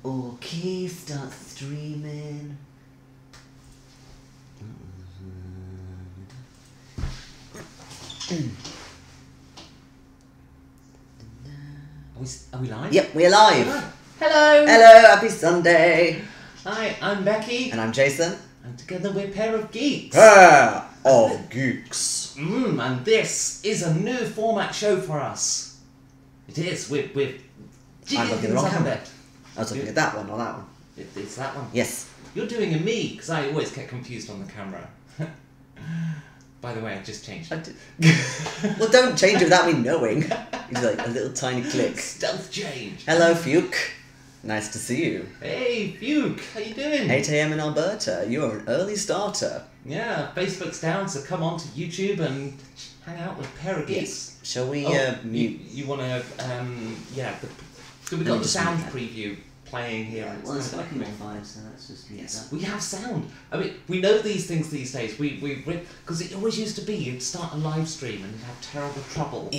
Okay, start streaming. Are we live? Yep, we're live. Hello. Hello, happy Sunday. Hi, I'm Becky. And I'm Jason. And together we're Pear of Geeks. Pear of Geeks. And this is a new format show for us. It is. We're I'm looking at the wrong camera. bit. I was looking at that one, or that one. It's that one. Yes. You're doing a me, because I always get confused on the camera. By the way, I just changed it. Well, don't change it without me knowing. It's like a little tiny click. Stealth change. Hello, Fuke. Nice to see you. Hey, Fuke. How you doing? 8 AM in Alberta. You are an early starter. Yeah, Facebook's down, so come on to YouTube and hang out with Pear of Geeks. Yes. Shall we mute? You want to, yeah. So we've got the sound preview playing here. Yeah, well, it's fucking fine, so let's just mute that. We have sound. I mean, we know these things these days. Because it always used to be you'd start a live stream and you'd have terrible trouble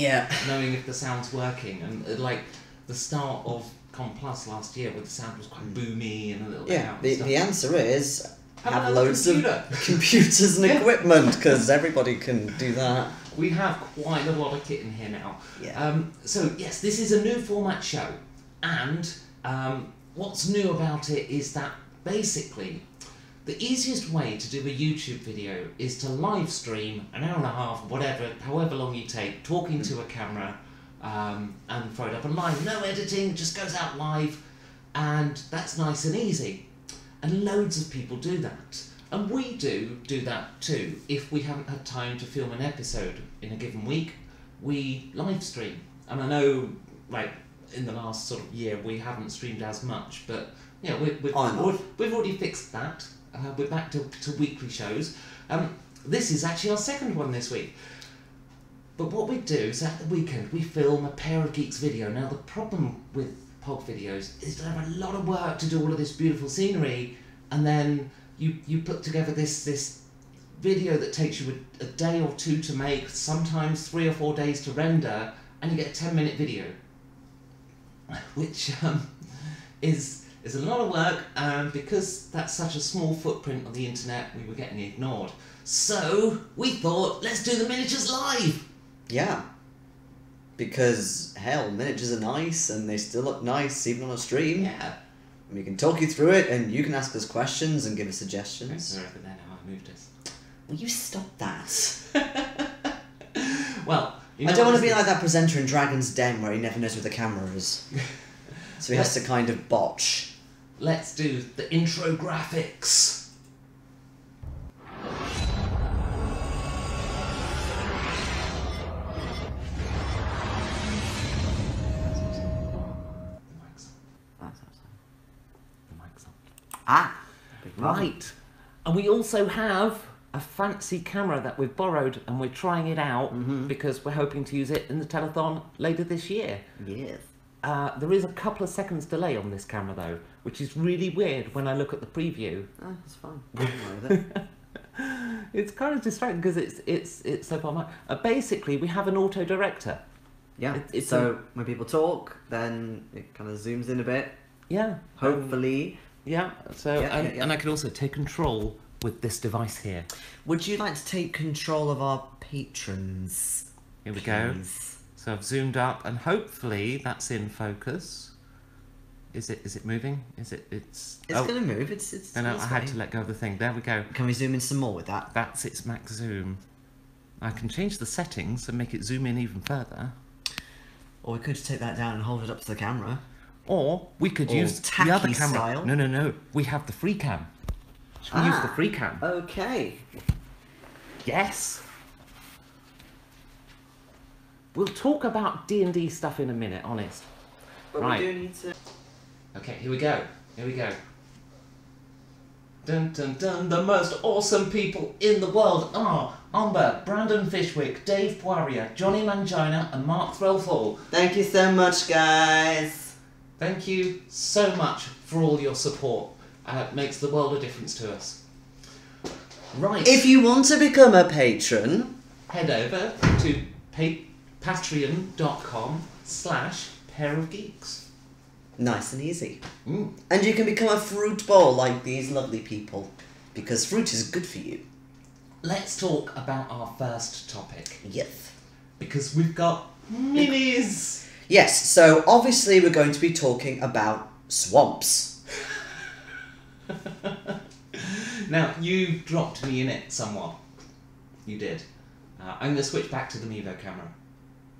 knowing if the sound's working. And like the start of Com Plus last year, where the sound was quite boomy and a little bit out. The answer is have loads computer. of computers and equipment, because everybody can do that. We have quite a lot of kit in here now. Yeah. So yes, this is a new format show, and what's new about it is that basically the easiest way to do a YouTube video is to live stream an hour and a half, whatever, however long you take, talking to a camera, and throw it up online. No editing, just goes out live, and that's nice and easy. And loads of people do that. And we do that too. If we haven't had time to film an episode in a given week, we live stream. And I know, like, in the last sort of year we haven't streamed as much, but yeah, we've already fixed that. We're back to weekly shows. This is actually our second one this week. But what we do is at the weekend we film a Pear of Geeks video. Now the problem with POG videos is they have a lot of work to do all of this beautiful scenery, and then you put together this video that takes you a day or two to make, sometimes 3 or 4 days to render, and you get a 10-minute video. Which is a lot of work, and because that's such a small footprint on the internet, we were getting ignored. So we thought, let's do the miniatures live. Yeah, because hell, miniatures are nice, and they still look nice even on a stream. Yeah, and we can talk you through it, and you can ask us questions and give us suggestions. Sorry for that. How I moved us. Will you stop that? Well. I don't want to be like that presenter in Dragon's Den where he never knows where the camera is. So he has to kind of botch. Let's do the intro graphics. The mic's on. Ah! Right. And we also have a fancy camera that we've borrowed, and we're trying it out because we're hoping to use it in the telethon later this year. Yes. There is a couple of seconds delay on this camera though, which is really weird when I look at the preview. Oh, that's fine. Don't worry with it. It's kind of distracting because it's so far behind. Basically, we have an auto director. Yeah. So when people talk, then it kind of zooms in a bit. Yeah. Hopefully. Yeah. So and I can also take control with this device here. Would you like to take control of our patrons? Here we go. So I've zoomed up, and hopefully that's in focus. Is it moving? It's gonna move. It's. No, I had to let go of the thing. There we go. Can we zoom in some more with that? That's its max zoom. I can change the settings and make it zoom in even further. Or we could just take that down and hold it up to the camera. Or we could use the other camera. Style. No. We have the free cam. Should we use the free cam? Okay. Yes. We'll talk about D&D stuff in a minute, honest. But right. We do need to... Okay, here we go. Dun dun dun, the most awesome people in the world are Amber, Brandon Fishwick, Dave Poirier, Johnny Mangina, and Mark Threlfall. Thank you so much, guys. Thank you so much for all your support. It makes the world of difference to us. Right. If you want to become a patron, head over to patreon.com/pairofgeeks. Nice and easy. Mm. And you can become a fruit ball like these lovely people, because fruit is good for you. Let's talk about our first topic, Yes. because we've got minis. Yes, so obviously we're going to be talking about swamps. Now, you dropped me in it somewhat. You did. I'm going to switch back to the Mevo camera.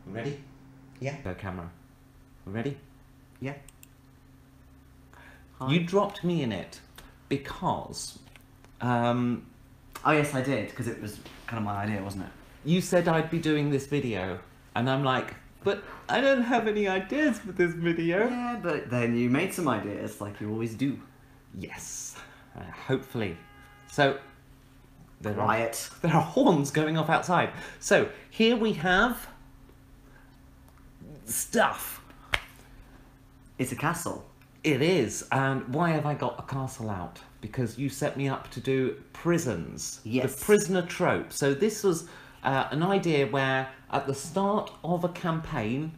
You ready? Yeah. Mevo camera. You ready? Yeah. Hi. You dropped me in it because Oh yes, I did, because it was kind of my idea, wasn't it? you said I'd be doing this video, and I'm like, but I don't have any ideas for this video. Yeah, but then you made some ideas, like you always do. Yes, hopefully. So, there Quiet. there are horns going off outside. So, here we have stuff. It's a castle. It is, and why have I got a castle out? Because you set me up to do prisons. Yes. The prisoner trope. So this was an idea where at the start of a campaign,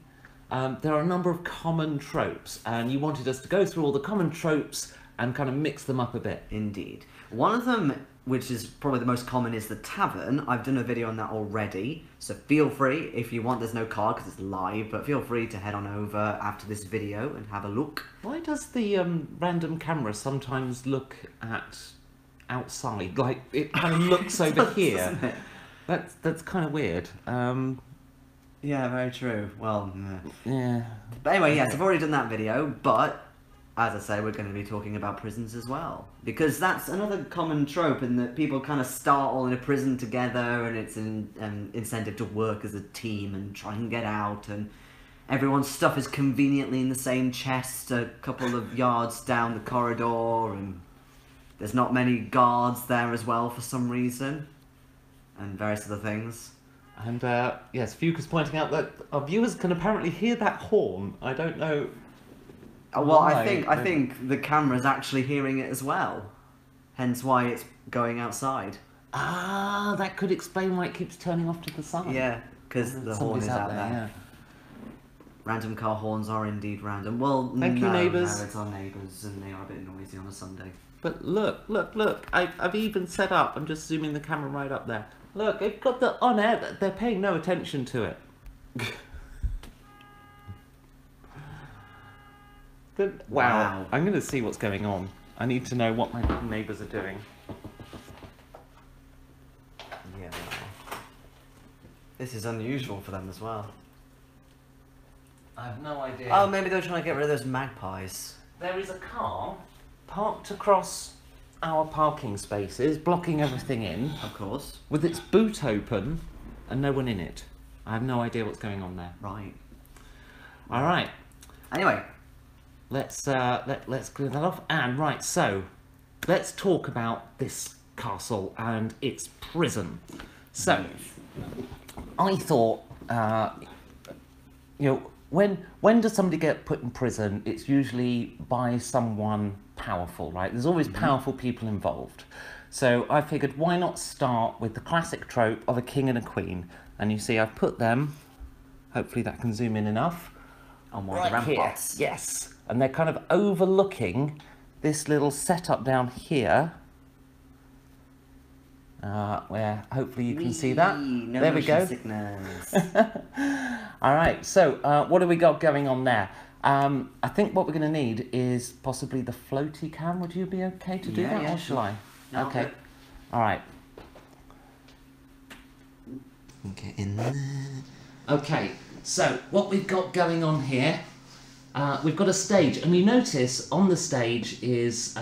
there are a number of common tropes, and you wanted us to go through all the common tropes and kind of mix them up a bit. Indeed. One of them, which is probably the most common, is the tavern. I've done a video on that already, so feel free, if you want, there's no card because it's live, but feel free to head on over after this video and have a look. Why does the random camera sometimes look at outside? Like, it kind of looks over does, here. doesn't it? That's kind of weird. Yeah, very true. Well, Yeah. but anyway, yes, I've already done that video, but as I say, we're going to be talking about prisons as well. Because that's another common trope in that people kind of start all in a prison together, and it's an incentive to work as a team and try and get out, and everyone's stuff is conveniently in the same chest a couple of yards down the corridor, and there's not many guards there as well for some reason, and various other things. And yes, Fuca's pointing out that our viewers can apparently hear that horn. I don't know. Well, why, I think the camera's actually hearing it as well, hence why it's going outside. Ah, that could explain why it keeps turning off to the side. Yeah, because the horn is out there. Yeah. Random car horns are indeed random. Well, Thank you, neighbours. No, it's our neighbours, and they are a bit noisy on a Sunday. But look! I've even set up. I'm just zooming the camera right up there. Look, they've got the on air. They're paying no attention to it. But, wow. I'm going to see what's going on. I need to know what my neighbours are doing. Yeah. This is unusual for them as well. I have no idea. Oh, maybe they're trying to get rid of those magpies. There is a car parked across our parking spaces, blocking everything in, Of course. with its boot open and no one in it. I have no idea what's going on there. Right. All right, Anyway. let's clear that off. And right, so let's talk about this castle and its prison. So, I thought, you know, when does somebody get put in prison? It's usually by someone powerful, right? There's always powerful people involved. So I figured, why not start with the classic trope of a king and a queen? And you see, I've put them. Hopefully that can zoom in enough. On one of the ramparts. Here. Yes, and they're kind of overlooking this little setup down here. Where hopefully you can see that. No there we go. Sickness. All right, so what have we got going on there? I think what we're going to need is possibly the floaty cam. Would you be okay to do that, yeah, or shall I? No, okay. good. All right. Get in there. Okay, so what we've got going on here, we've got a stage, and you notice on the stage is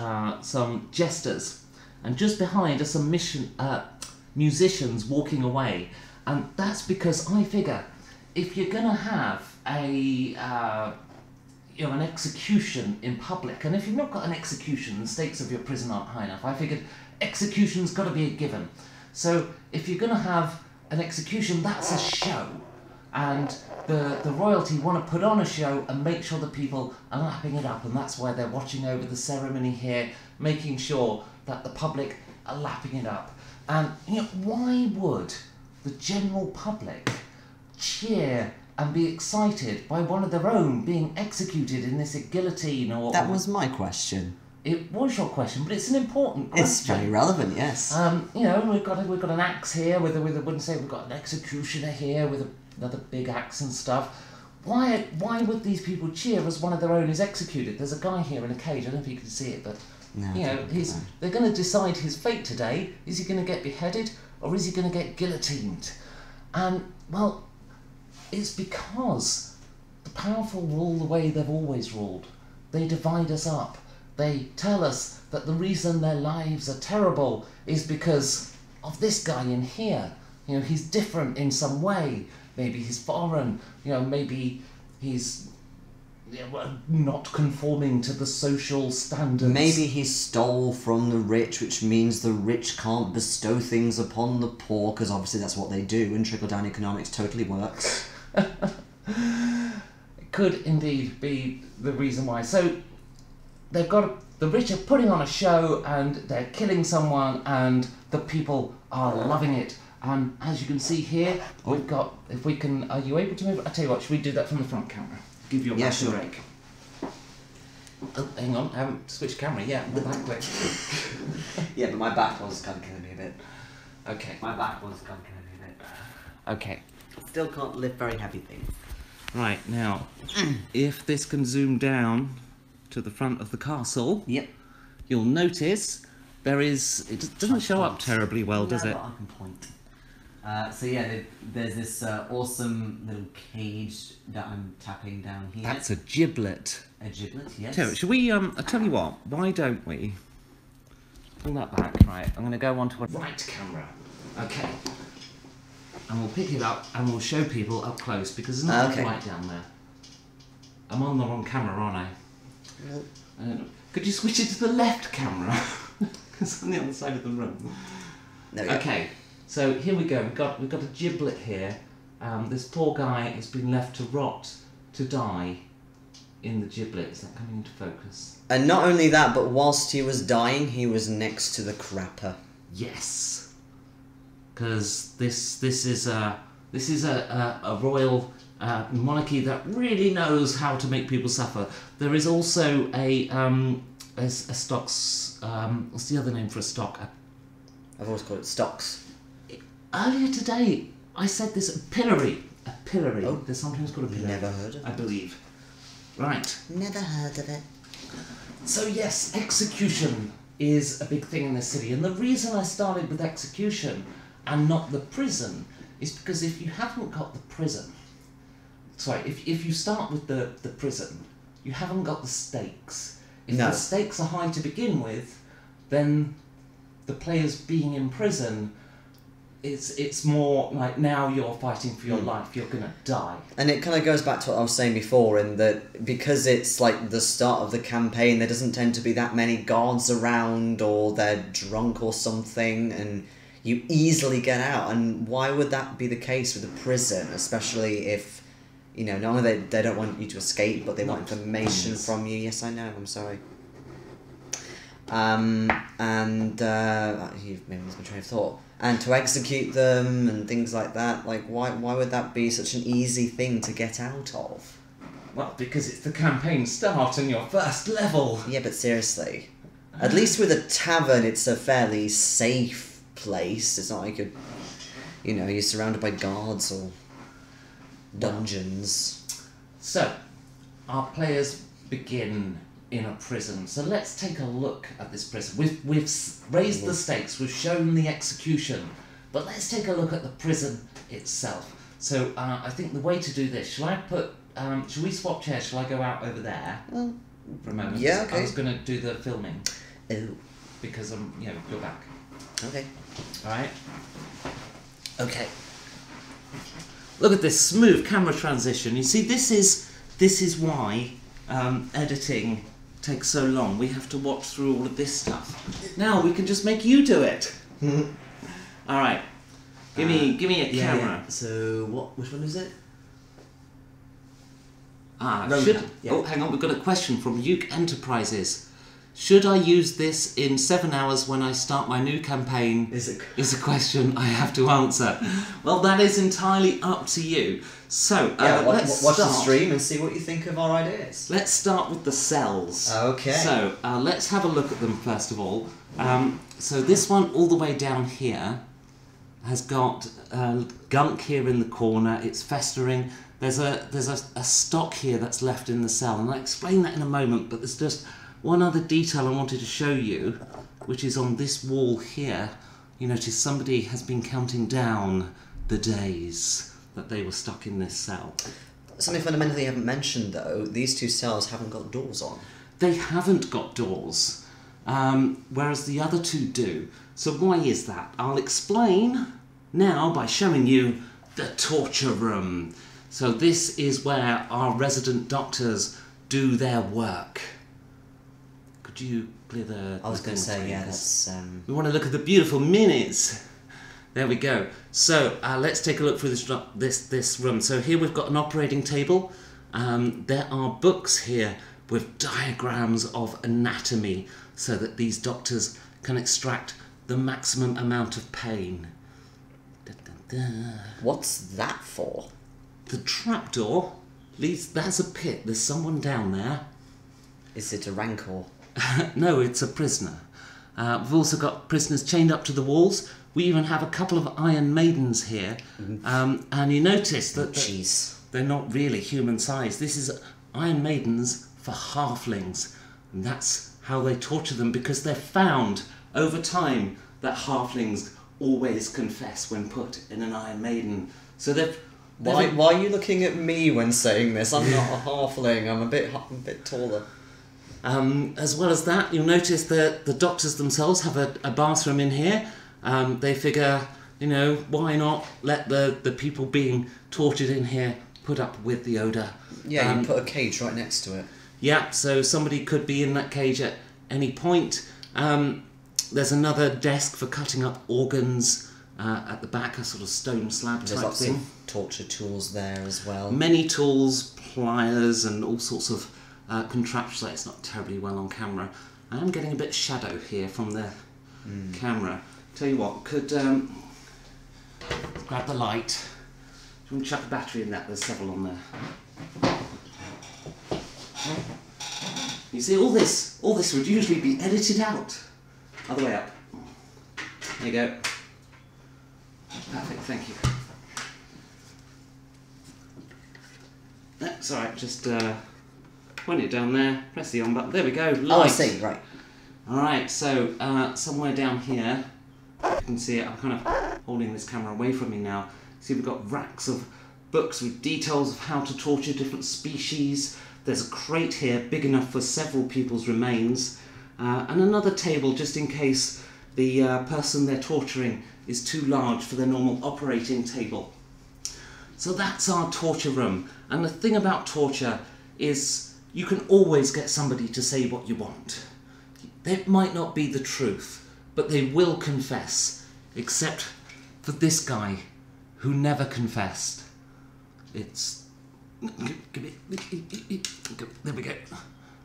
some jesters, and just behind are some musicians walking away, and that's because I figure if you're going to have a an execution in public, and if you've not got an execution, the stakes of your prison aren't high enough. I figured execution's got to be a given. So if you're going to have an execution, that's a show. And the royalty want to put on a show and make sure that people are lapping it up, and that's why they're watching over the ceremony here, making sure that the public are lapping it up. And you know, why would the general public cheer and be excited by one of their own being executed in this guillotine or... That was my question. It was your question, but it's an important question. It's very relevant, yes. You know, we've got an axe here with a wouldn't say we've got an executioner here with another big axe and stuff. Why would these people cheer as one of their own is executed? There's a guy here in a cage. I don't know if you can see it, but No, you know, they're going to decide his fate today. Is he going to get beheaded or is he going to get guillotined? And well, it's because the powerful rule the way they've always ruled. They divide us up. They tell us that the reason their lives are terrible is because of this guy in here. You know, he's different in some way. Maybe he's foreign. You know, maybe he's not conforming to the social standards. Maybe he stole from the rich, which means the rich can't bestow things upon the poor, because obviously that's what they do, and trickle-down economics totally works. It could indeed be the reason why. So they've got the rich are putting on a show and they're killing someone and the people are loving it. And as you can see here, we've got, if we can, are you able to move? I tell you what, should we do that from the front camera? Give you a back break. Oh, hang on, I haven't switched camera yet. The back way. Yeah, but my back was kind of killing me a bit. Okay. My back was kind of killing me a bit. Okay. Still can't lift very heavy things. Right, now, if this can zoom down to the front of the castle, Yep. you'll notice there is, it doesn't show up terribly well, does it? But I can point. So yeah, there's this awesome little cage that I'm tapping down here. That's a giblet. A giblet, yes. So, should we, I'll tell you what, why don't we pull that back, right, I'm going to go onto a right camera, okay, and we'll pick it up and we'll show people up close, because there's not a light down there. I'm on the wrong camera, aren't I? Nope. I don't know. Could you switch it to the left camera? Because it's on the other side of the room. There we go. Okay, so here we go, we've got a giblet here. This poor guy has been left to rot, to die in the giblet. Is that coming into focus? And not only that, but whilst he was dying, he was next to the crapper. Yes, because this is a royal monarchy that really knows how to make people suffer. There is also a stocks. What's the other name for a stock? I've always called it stocks. Earlier today, I said this a pillory. A pillory. Oh, they're sometimes called a pillory. Never heard of it. I believe. Right. Never heard of it. So yes, execution is a big thing in this city, and the reason I started with execution and not the prison is because if you haven't got the prison, sorry, if you start with the prison, you haven't got the stakes. If the stakes are high to begin with, then the players being in prison, it's more like now you're fighting for your life, you're gonna die. And it kind of goes back to what I was saying before, in that because it's like the start of the campaign, there doesn't tend to be that many guards around, or they're drunk or something, and you easily get out. And why would that be the case with a prison, especially if, you know, not only they don't want you to escape, but they want information from you. Yes, I know, I'm sorry. You've maybe lost my train of thought. And to execute them and things like that, like why would that be such an easy thing to get out of? Well, because it's the campaign start and your first level. Yeah, but seriously. At least with a tavern, it's a fairly safe place. It's not like you're surrounded by guards or dungeons. So, our players begin in a prison. So let's take a look at this prison. We've raised the stakes, we've shown the execution, but let's take a look at the prison itself. So I think the way to do this, should we swap chairs? Shall I go out over there for a moment? Yeah, okay. I was going to do the filming. Oh. Because you're back. Okay. Alright. Okay. Look at this smooth camera transition. You see, this is why editing takes so long. We have to watch through all of this stuff. Now we can just make you do it. All right, give me a camera. Yeah. So which one is it? Oh, hang on. We've got a question from Uke Enterprises. Should I use this in 7 hours when I start my new campaign? Is a question I have to answer. Well, that is entirely up to you. So, let's watch the stream and see what you think of our ideas. Let's start with the cells. Okay. So, let's have a look at them first of all. So this one all the way down here has got gunk here in the corner. It's festering. There's a stock here that's left in the cell, and I'll explain that in a moment, but there's just one other detail I wanted to show you, which is on this wall here. You notice somebody has been counting down the days that they were stuck in this cell. Something fundamentally you haven't mentioned though, these two cells haven't got doors on. They haven't got doors, whereas the other two do. So why is that? I'll explain now by showing you the torture room. So this is where our resident doctors do their work. Could you clear the... I was going to say, yeah, that's... We want to look at the beautiful minis. There we go. So let's take a look through this room. So here we've got an operating table. There are books here with diagrams of anatomy so that these doctors can extract the maximum amount of pain. Da, da, da. What's that for? The trapdoor leads... That's a pit. There's someone down there. Is it a rancor? No, it's a prisoner. We've also got prisoners chained up to the walls. We even have a couple of Iron Maidens here. And you notice that they're not really human size. This is Iron Maidens for halflings. And that's how they torture them, because they've found over time that halflings always confess when put in an Iron Maiden. So Why are you looking at me when saying this? I'm not a halfling. I'm a bit taller. As well as that, you'll notice that the doctors themselves have a bathroom in here. They figure, you know, why not let the people being tortured in here put up with the odour. Yeah, you put a cage right next to it. Yeah, so somebody could be in that cage at any point. There's another desk for cutting up organs at the back, a sort of stone slab type thing. There's lots of torture tools there as well. Many tools, pliers and all sorts of contraptions. It's not terribly well on camera. I am getting a bit of shadow here from the camera. Tell you what, could grab the light. Do you want to chuck a battery in that? There's several on there. You see, all this would usually be edited out. Other way up. There you go. Perfect, thank you. That's alright, just point it down there, press the on button. There we go, light. Oh, I see, right. Alright, so somewhere down here, you can see it, I'm kind of holding this camera away from me now. See, we've got racks of books with details of how to torture different species. There's a crate here big enough for several people's remains, and another table just in case the person they're torturing is too large for their normal operating table. So that's our torture room, and the thing about torture is you can always get somebody to say what you want. It might not be the truth, but they will confess, except for this guy who never confessed. It's... There we go.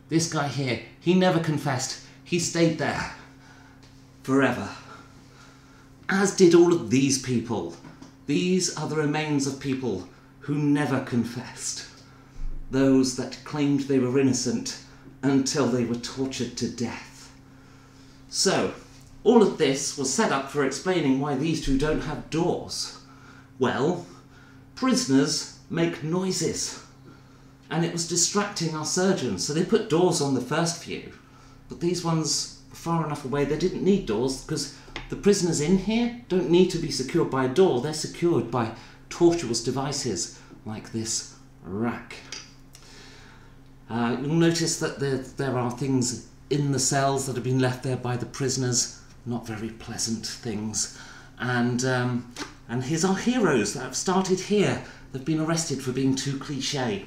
This guy here, he never confessed. He stayed there forever. As did all of these people. These are the remains of people who never confessed. Those that claimed they were innocent until they were tortured to death. So, all of this was set up for explaining why these two don't have doors. Well, prisoners make noises, and it was distracting our surgeons, so they put doors on the first few, but these ones were far enough away they didn't need doors, because the prisoners in here don't need to be secured by a door. They're secured by tortuous devices like this rack. You'll notice that there are things in the cells that have been left there by the prisoners, not very pleasant things, and here's our heroes that have started here. They've been arrested for being too cliché.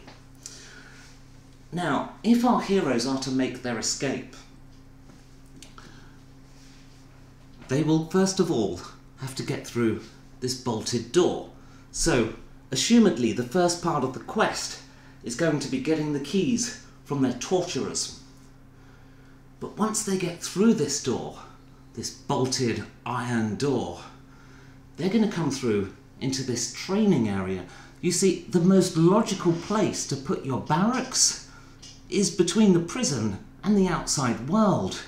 Now, if our heroes are to make their escape, they will first of all have to get through this bolted door. So, assumedly, the first part of the quest is going to be getting the keys from their torturers. But once they get through this door, this bolted iron door, they're going to come through into this training area. You see, the most logical place to put your barracks is between the prison and the outside world.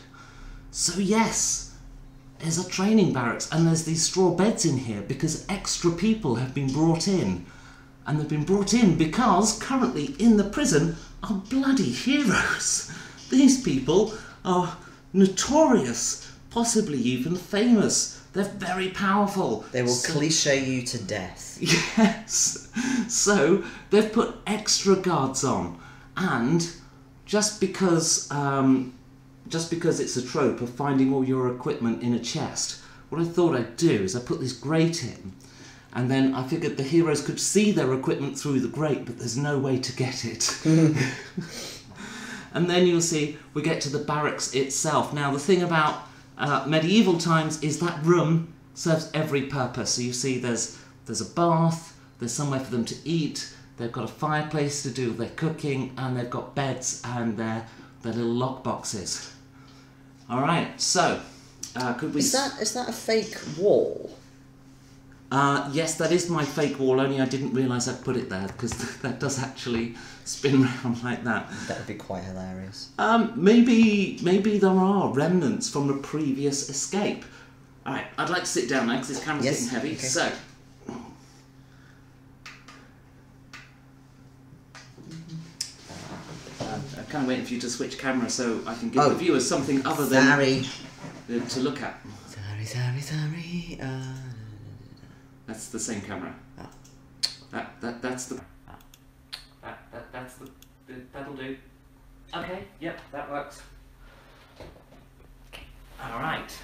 So yes, there's a training barracks and there's these straw beds in here because extra people have been brought in. And they've been brought in because currently in the prison are bloody heroes. These people are notorious, possibly even famous. They're very powerful. They will cliche you to death. Yes. So they've put extra guards on, and just because it's a trope of finding all your equipment in a chest, what I thought I'd do is I put this grate in, and then I figured the heroes could see their equipment through the grate, but there's no way to get it. And then you'll see we get to the barracks itself. Now the thing about medieval times is that room serves every purpose. So you see there's a bath, there's somewhere for them to eat, they've got a fireplace to do their cooking, and they've got beds and their little lock boxes. Alright, so could we... Is that a fake wall? Yes, that is my fake wall, only I didn't realise I'd put it there, because that does actually spin around like that. That would be quite hilarious. Maybe there are remnants from a previous escape. Alright, I'd like to sit down now, because this camera's getting heavy, okay. so... I'm kind of waiting for you to switch camera so I can give the viewers something other than to look at. Sorry. That's the same camera. That's the... that'll do. Okay, yep, that works. Alright.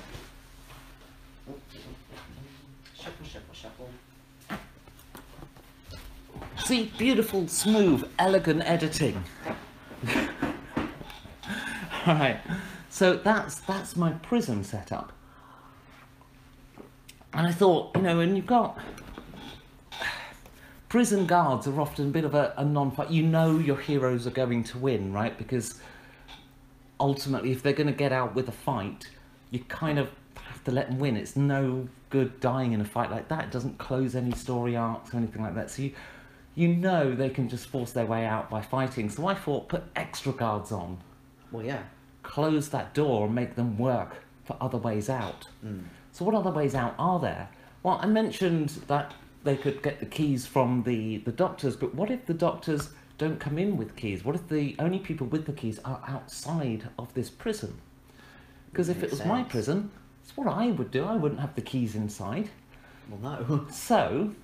Shuffle. See, beautiful, smooth, elegant editing. Alright, so that's my prison setup. And I thought, and you've got... Prison guards are often a bit of a non-fight. You know your heroes are going to win, right? Because ultimately, if they're going to get out with a fight, you kind of have to let them win. It's no good dying in a fight like that. It doesn't close any story arcs or anything like that. So you know they can just force their way out by fighting. So I thought, put extra guards on. Well, yeah. Close that door and make them work for other ways out. So what other ways out are there? Well, I mentioned that they could get the keys from the doctors, but what if the doctors don't come in with keys? What if the only people with the keys are outside of this prison? Because if it was my prison, it's what I would do. I wouldn't have the keys inside. Well, no. So,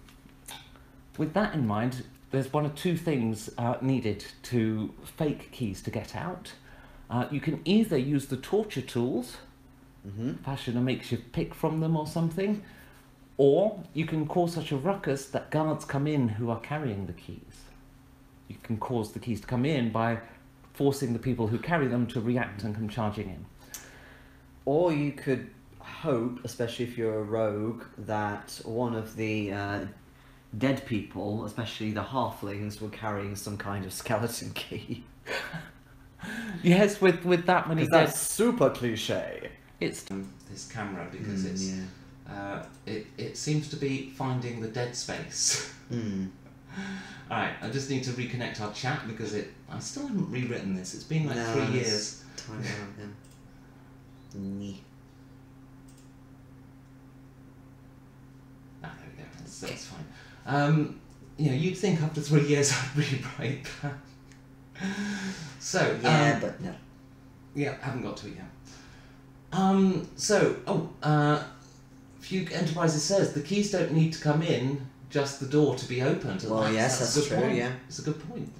with that in mind, there's one of two things needed to fake keys to get out. You can either use the torture tools, fashion a makeshift pick from them or something, or you can cause such a ruckus that guards come in who are carrying the keys. You can cause the keys to come in by forcing the people who carry them to react and come charging in. Or you could hope, especially if you're a rogue, that one of the dead people, especially the halflings, were carrying some kind of skeleton key. Yes, with that many dead... That's super cliche. It's this camera because it seems to be finding the dead space. Alright, I just need to reconnect our chat because I still haven't rewritten this. It's been like 3 years. Time around then. There we go. That's fine. You'd think after 3 years I'd rewrite that. So but no. Yeah, haven't got to it yet. Few Enterprises says the keys don't need to come in, just the door to be opened. Well, yes, that's true. Point. Yeah, it's a good point.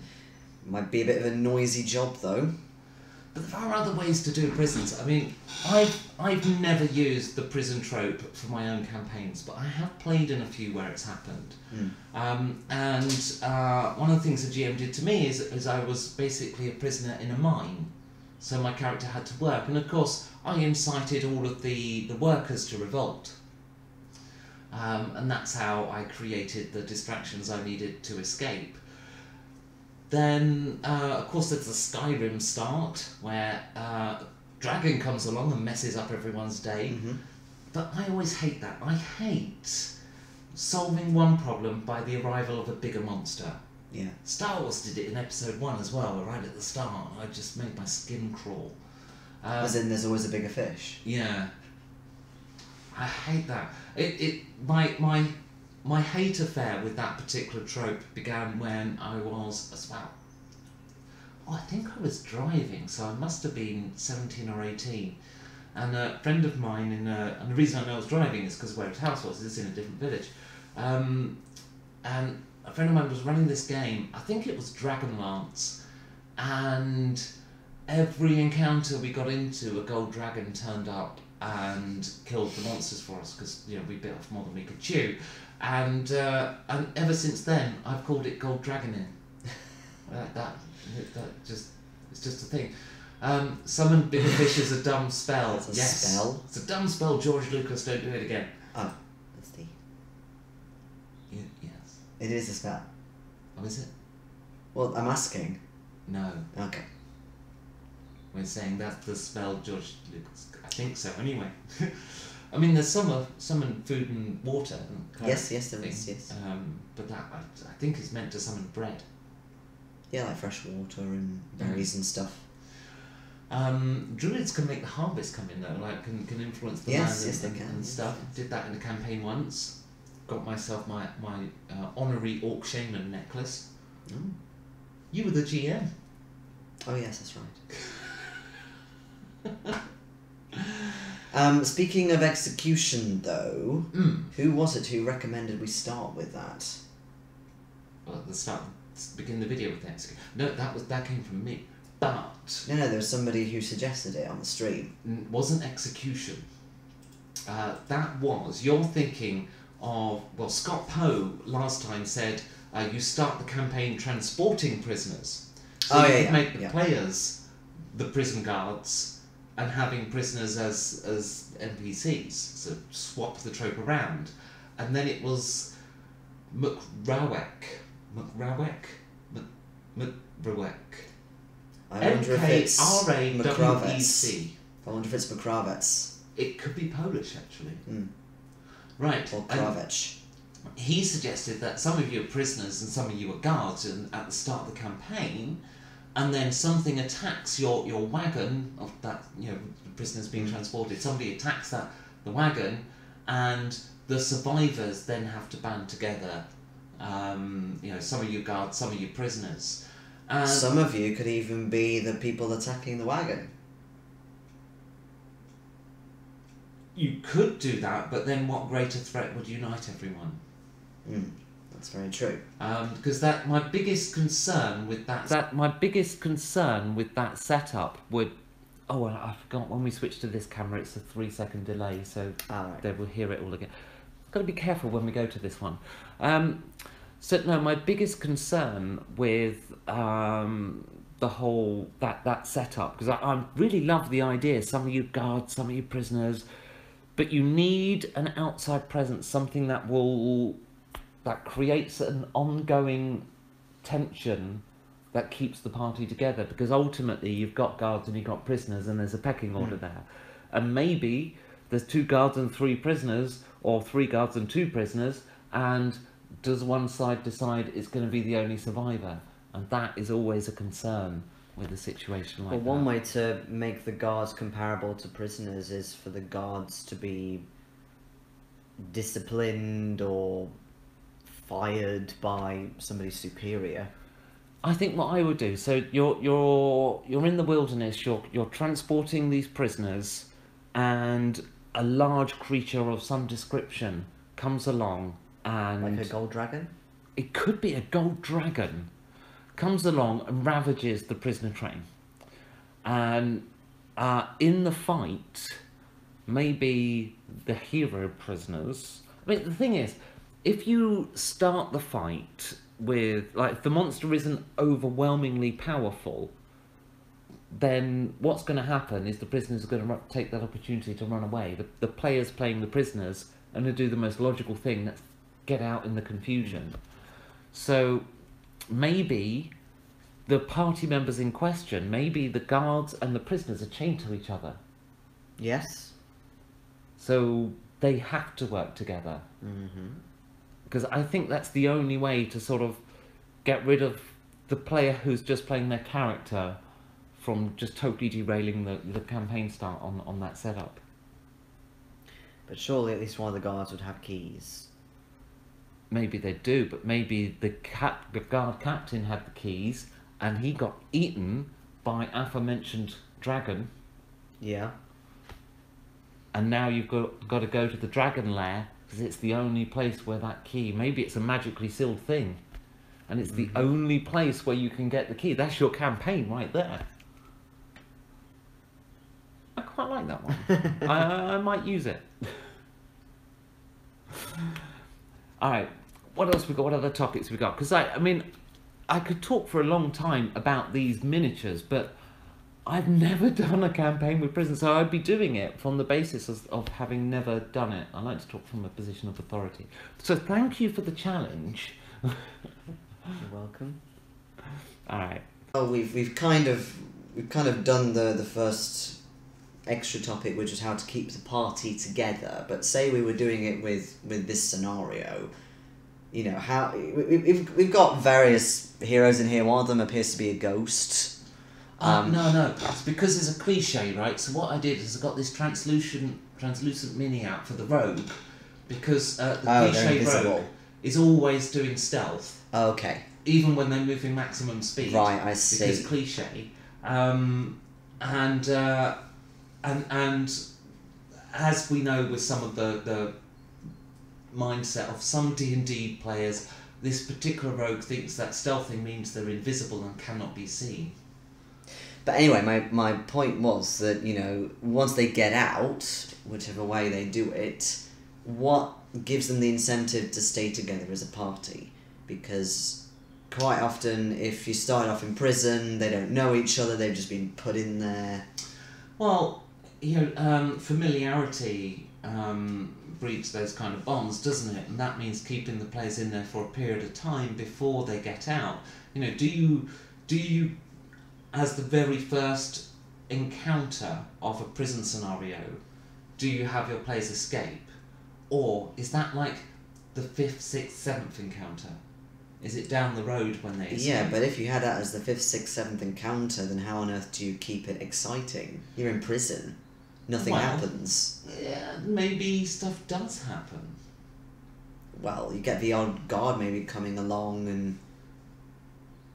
Might be a bit of a noisy job though. But there are other ways to do prisons. I mean, I've never used the prison trope for my own campaigns, but I have played in a few where it's happened. One of the things the GM did to me is I was basically a prisoner in a mine, so my character had to work, and of course I incited all of the workers to revolt. And that's how I created the distractions I needed to escape. Then, of course, there's the Skyrim start, where dragon comes along and messes up everyone's day. Mhm. But I always hate that. I hate solving one problem by the arrival of a bigger monster. Yeah. Star Wars did it in episode 1 as well, right at the start. I just made my skin crawl. As in, there's always a bigger fish. Yeah. I hate that. My hate affair with that particular trope began when I was about, I think I was driving, so I must have been 17 or 18. And a friend of mine, and the reason I know I was driving is because where his house was, it's in a different village. And a friend of mine was running this game, I think it was Dragonlance, and every encounter we got into, a gold dragon turned up and killed the monsters for us, because we bit off more than we could chew. And ever since then, I've called it Gold Dragoning. It's just a thing. Summon bigger fish is a dumb spell. It's a spell? It's a dumb spell. George Lucas, don't do it again. Oh, that's the... Yes. It is a spell. Oh, is it? Well, I'm asking. No. Okay. We're saying that's the spell George Lucas... I think so, anyway. I mean, there's summon food and water. And Yes, there is, yes. But that, I think, is meant to summon bread. Yeah, like fresh water and berries and stuff. Druids can make the harvest come in though, like can influence the Yes, land yes, they can, and stuff. Did that in a campaign once. Got myself my honorary Orc Shaman necklace. Oh. You were the GM. Oh yes, that's right. Speaking of execution though, who was it who recommended we start with that? Well, at the start, begin the video with the execution. No, that came from me. But No, there was somebody who suggested it on the stream. wasn't execution. That was, you're thinking of, well, Scott Poe last time said you start the campaign transporting prisoners. So you could make the players the prison guards and having prisoners as NPCs, so swap the trope around. And then it was McRawek. I wonder if it's MKRAWEC. I wonder if it's Makravets. It could be Polish, actually. Mm. Right. Or Kravec. He suggested that some of you are prisoners and some of you are guards at the start of the campaign, and then something attacks your wagon of that, the prisoners being transported. Somebody attacks the wagon, and the survivors then have to band together. Some of you guards, some of you prisoners. Some of you could even be the people attacking the wagon. You could do that, but then what greater threat would unite everyone? That's very true. Because my biggest concern with that setup would. Oh, I forgot when we switch to this camera, it's a 3-second delay, so they will hear it all again. Got to be careful when we go to this one. So no, my biggest concern with the whole that setup, because I really love the idea. Some of you guards, some of you prisoners, but you need an outside presence, something that creates an ongoing tension that keeps the party together. Because ultimately, you've got guards and you've got prisoners, and there's a pecking order there, and maybe there's 2 guards and 3 prisoners, or 3 guards and 2 prisoners, and does one side decide it's going to be the only survivor? And that is always a concern with a situation like that. Well, one way to make the guards comparable to prisoners is for the guards to be disciplined or fired by somebody superior. I think what I would do, so you're in the wilderness, you're transporting these prisoners, and a large creature of some description comes along. And like a gold dragon? It could be a gold dragon. Comes along and ravages the prisoner train. And in the fight, maybe the hero prisoners... I mean, the thing is, if you start the fight with... Like, if the monster isn't overwhelmingly powerful, then what's going to happen is the prisoners are going to take that opportunity to run away. The players playing the prisoners are going to do the most logical thing, that's get out in the confusion. So maybe the party members in question, maybe the guards and the prisoners are chained to each other. Yes. So they have to work together. Because I think that's the only way to sort of get rid of the player who's just playing their character from just totally derailing the campaign start on that setup. But surely at least one of the guards would have keys. Maybe they do, but maybe the guard captain had the keys and he got eaten by aforementioned dragon. Yeah. And now you've got to go to the dragon lair because it's the only place where that key... Maybe it's a magically sealed thing. And it's the only place where you can get the key. That's your campaign right there. I quite like that one. I might use it. Alright, what else we got? What other topics we got? Because I mean, I could talk for a long time about these miniatures, but I've never done a campaign with prisons, so I'd be doing it from the basis of having never done it. I like to talk from a position of authority. So thank you for the challenge. You're welcome. Alright. Well, we've kind of done the first extra topic, which is how to keep the party together. But say we were doing it with this scenario, you know, how we've got various heroes in here. One of them appears to be a ghost. No, it's because it's a cliche, right? So what I did is I got this translucent mini out for the rogue, because the cliche rogue is always doing stealth. Okay. Even when they're moving maximum speed. Right, I see. Because cliche. And as we know with some of the mindset of some D&D players, this particular rogue thinks that stealthing means they're invisible and cannot be seen. But anyway, my point was that, you know, once they get out, whichever way they do it, what gives them the incentive to stay together as a party? Because quite often, if you start off in prison, they don't know each other, they've just been put in there. Well, you know, familiarity breeds those kind of bonds, doesn't it? And that means keeping the players in there for a period of time before they get out. You know, do you as the very first encounter of a prison scenario, do you have your players escape? Or is that like the 5th, 6th, 7th encounter? Is it down the road when they escape? Yeah, but if you had that as the 5th, 6th, 7th encounter, then how on earth do you keep it exciting? You're in prison. Nothing happens. Yeah, maybe stuff does happen. Well, you get the odd guard maybe coming along and,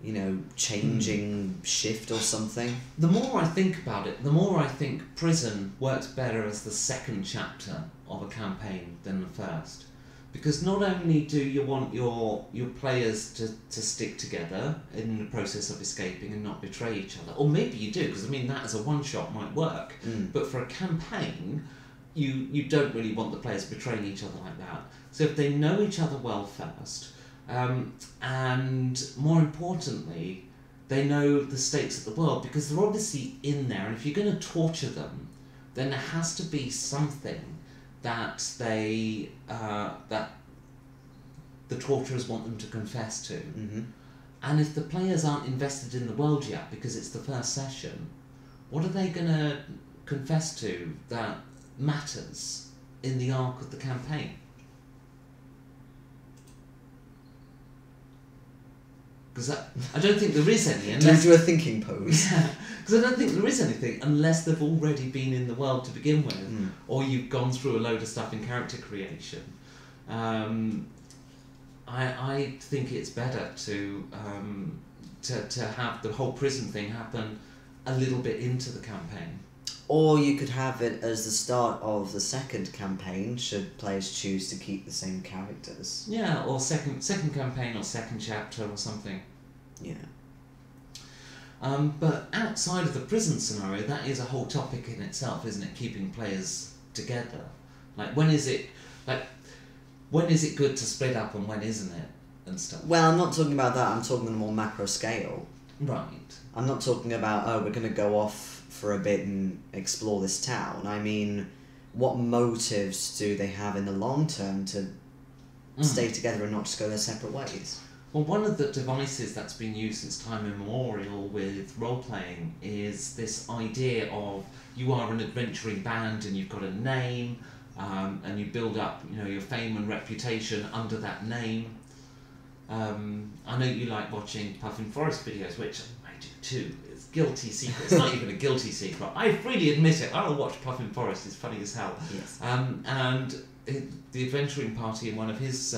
you know, changing shift or something. The more I think about it, the more I think prison works better as the second chapter of a campaign than the first. Because not only do you want your players to stick together in the process of escaping and not betray each other, or maybe you do, because I mean that as a one-shot might work, but for a campaign, you don't really want the players betraying each other like that. So if they know each other well first, and more importantly, they know the stakes of the world, because they're obviously in there, and if you're going to torture them, then there has to be something that they that the torturers want them to confess to. And if the players aren't invested in the world yet because it's the first session, what are they going to confess to that matters in the arc of the campaign? Because I don't think there is any. Unless do a thinking pose. Yeah, because I don't think there is anything unless they've already been in the world to begin with, or you've gone through a load of stuff in character creation. I think it's better to have the whole prison thing happen a little bit into the campaign. Or you could have it as the start of the second campaign, should players choose to keep the same characters. Yeah, or second campaign or second chapter or something. Yeah. But outside of the prison scenario, that is a whole topic in itself, isn't it? Keeping players together. Like, when is it good to split up and when isn't it, and stuff? Well, I'm not talking about that. I'm talking on a more macro scale. Right. I'm not talking about, oh, we're going to go off for a bit and explore this town. I mean, what motives do they have in the long term to stay together and not just go their separate ways? Well, one of the devices that's been used since time immemorial with role-playing is this idea of you are an adventuring band and you've got a name, and you build up, your fame and reputation under that name. I know you like watching Puffin Forest videos, which I do too. It's guilty secret. It's not even a guilty secret. I freely admit it. I'll watch Puffin Forest. It's funny as hell. Yes. And the adventuring party in one of his